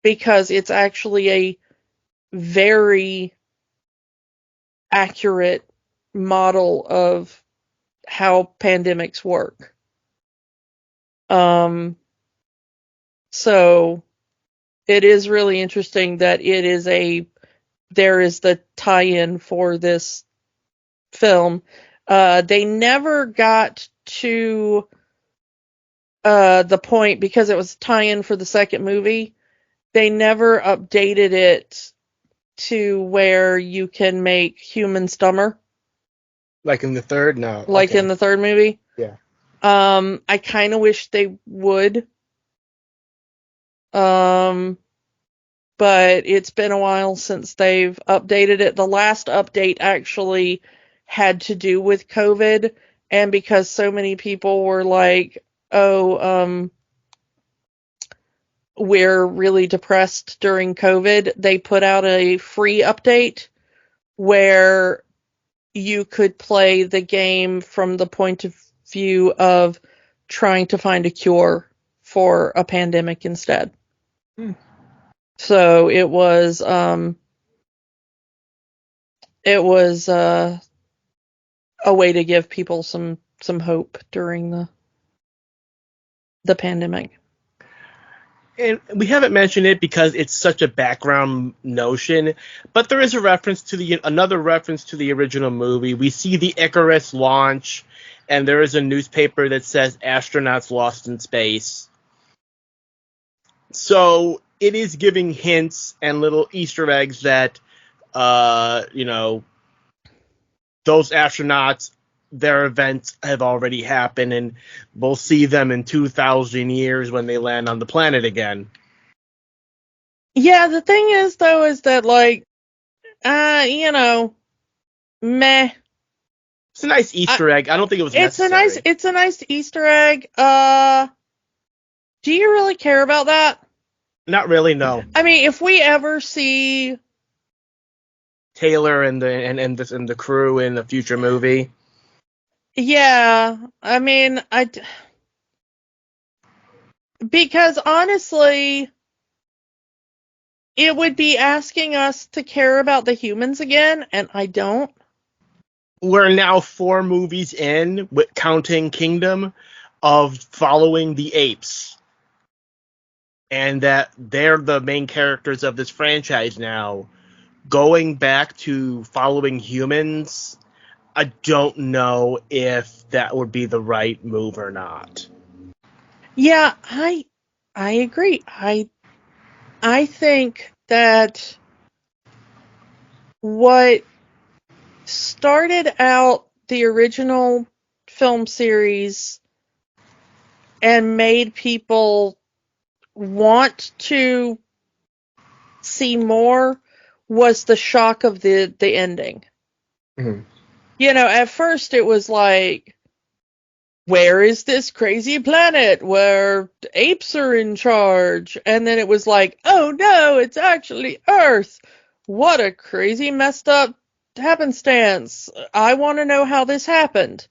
Because it's actually a very accurate model of how pandemics work. So it is really interesting that there is the tie-in for this film. They never got to the point, because it was a tie-in for the second movie, they never updated it to where you can make humans dumber. Like in the third? No. Like in the third movie? Yeah. I kind of wish they would. But it's been a while since they've updated it. The last update actually had to do with COVID, and because so many people were like, we're really depressed during COVID, they put out a free update where you could play the game from the point of view of trying to find a cure for a pandemic instead. So it was a way to give people some hope during the pandemic. And we haven't mentioned it because it's such a background notion, but there is a reference to another reference to the original movie. We see the Icarus launch, and there is a newspaper that says astronauts lost in space. So it is giving hints and little Easter eggs that, those astronauts, their events have already happened, and we'll see them in 2,000 years when they land on the planet again. Yeah, the thing is, though, is that, like, meh. It's a nice Easter egg. I don't think it was necessary. It's a nice Easter egg. Do you really care about that? Not really, no. I mean, if we ever see Taylor and the crew in a future movie. Yeah, I mean, because honestly, it would be asking us to care about the humans again, and I don't. We're now 4 movies in, with counting Kingdom, of following the apes. And that they're the main characters of this franchise now. Going back to following humans, I don't know if that would be the right move or not. Yeah, I agree. I think that what started out the original film series and made people want to see more was the shock of the ending. Mm-hmm. At first it was like, where is this crazy planet where apes are in charge? And then it was like, oh no, it's actually Earth. What a crazy messed up happenstance. I want to know how this happened.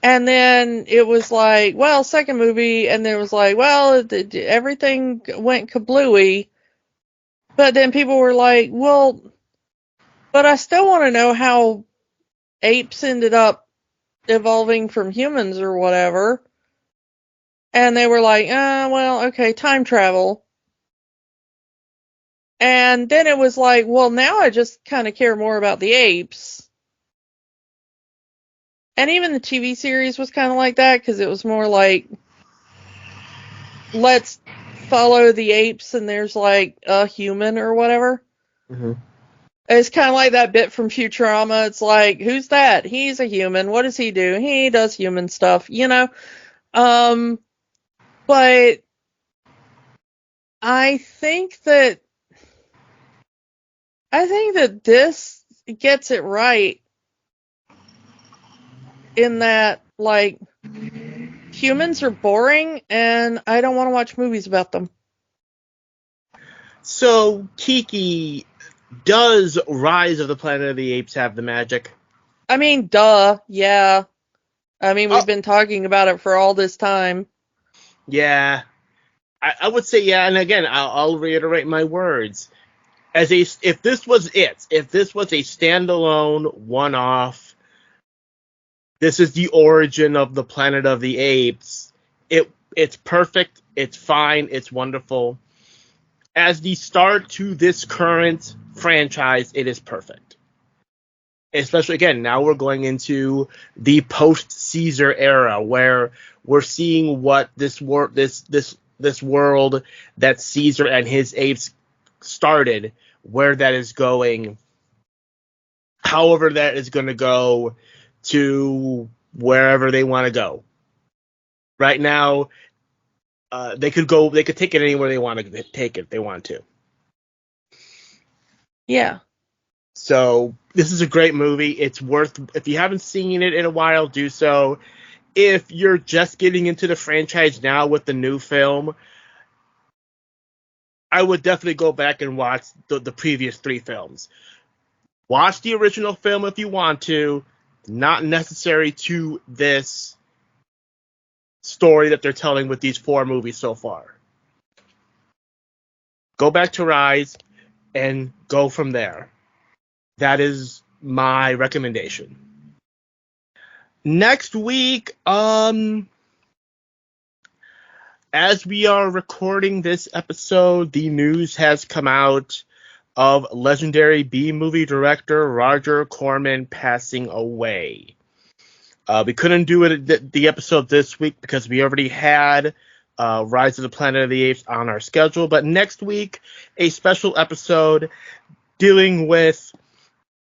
And then it was like, well, second movie, and then it was like, well, everything went kablooey. But then people were like, well, but I still want to know how apes ended up evolving from humans or whatever. And they were like, well, okay, time travel. And then it was like, well, now I just kind of care more about the apes. And even the TV series was kind of like that, because it was more like, let's follow the apes and there's like a human or whatever. Mm-hmm. It's kind of like that bit from Futurama. It's like, who's that? He's a human. What does he do? He does human stuff, But I think that this gets it right in that, like, humans are boring and I don't want to watch movies about them. So, Kiki, does Rise of the Planet of the Apes have the magic? I mean, duh, yeah. I mean, we've been talking about it for all this time. Yeah. I would say yeah, and again, I'll reiterate my words. If this was a standalone one-off, this is the origin of the Planet of the Apes, it's perfect, it's fine, it's wonderful. As the start to this current franchise, it is perfect. Especially, again, now we're going into the post-Caesar era, where we're seeing what this world that Caesar and his apes started, where that is going, however that is going to go to wherever they want to go. Right now, they could take it anywhere they want to take it if they want to. Yeah. So this is a great movie. It's worth, if you haven't seen it in a while, do so. If you're just getting into the franchise now with the new film, I would definitely go back and watch the previous 3 films. Watch the original film if you want to. Not necessary to this story that they're telling with these 4 movies so far. Go back to Rise and go from there. That is my recommendation. Next week, as we are recording this episode, the news has come out of legendary B-movie director Roger Corman passing away. We couldn't do it the episode this week because we already had Rise of the Planet of the Apes on our schedule. But next week, a special episode dealing with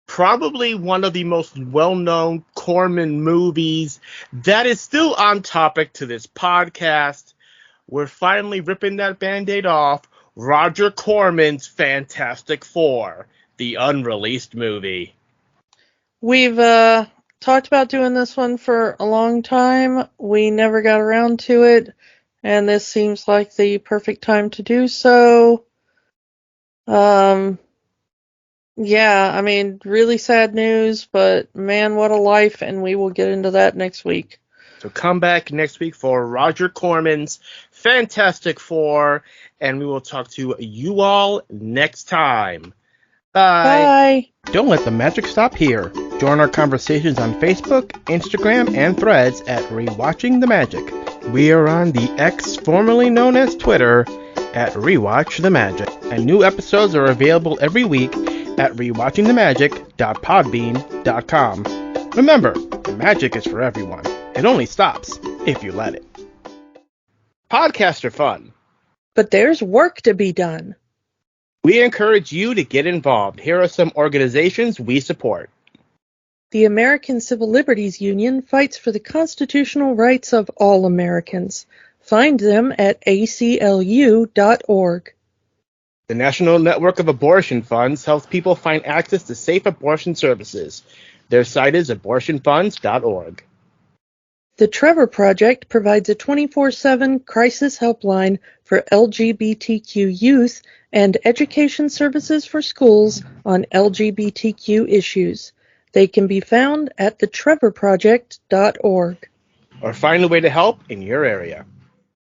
probably one of the most well-known Corman movies that is still on topic to this podcast. We're finally ripping that Band-Aid off. Roger Corman's Fantastic Four, the unreleased movie. We've talked about doing this one for a long time. We never got around to it, and this seems like the perfect time to do so. Yeah, I mean, really sad news, but man, what a life, and we will get into that next week. So come back next week for Roger Corman's Fantastic Four, and we will talk to you all next time. Bye. Bye. Don't let the magic stop here. Join our conversations on Facebook, Instagram, and Threads at Rewatching the Magic. We are on the X, formerly known as Twitter, at Rewatch the Magic. And new episodes are available every week at rewatchingthemagic.podbean.com. Remember, the magic is for everyone. It only stops if you let it. Podcasts are fun. But there's work to be done. We encourage you to get involved. Here are some organizations we support. The American Civil Liberties Union fights for the constitutional rights of all Americans. Find them at aclu.org. The National Network of Abortion Funds helps people find access to safe abortion services. Their site is abortionfunds.org. The Trevor Project provides a 24/7 crisis helpline for LGBTQ youth and education services for schools on LGBTQ issues. They can be found at thetrevorproject.org. Or find a way to help in your area.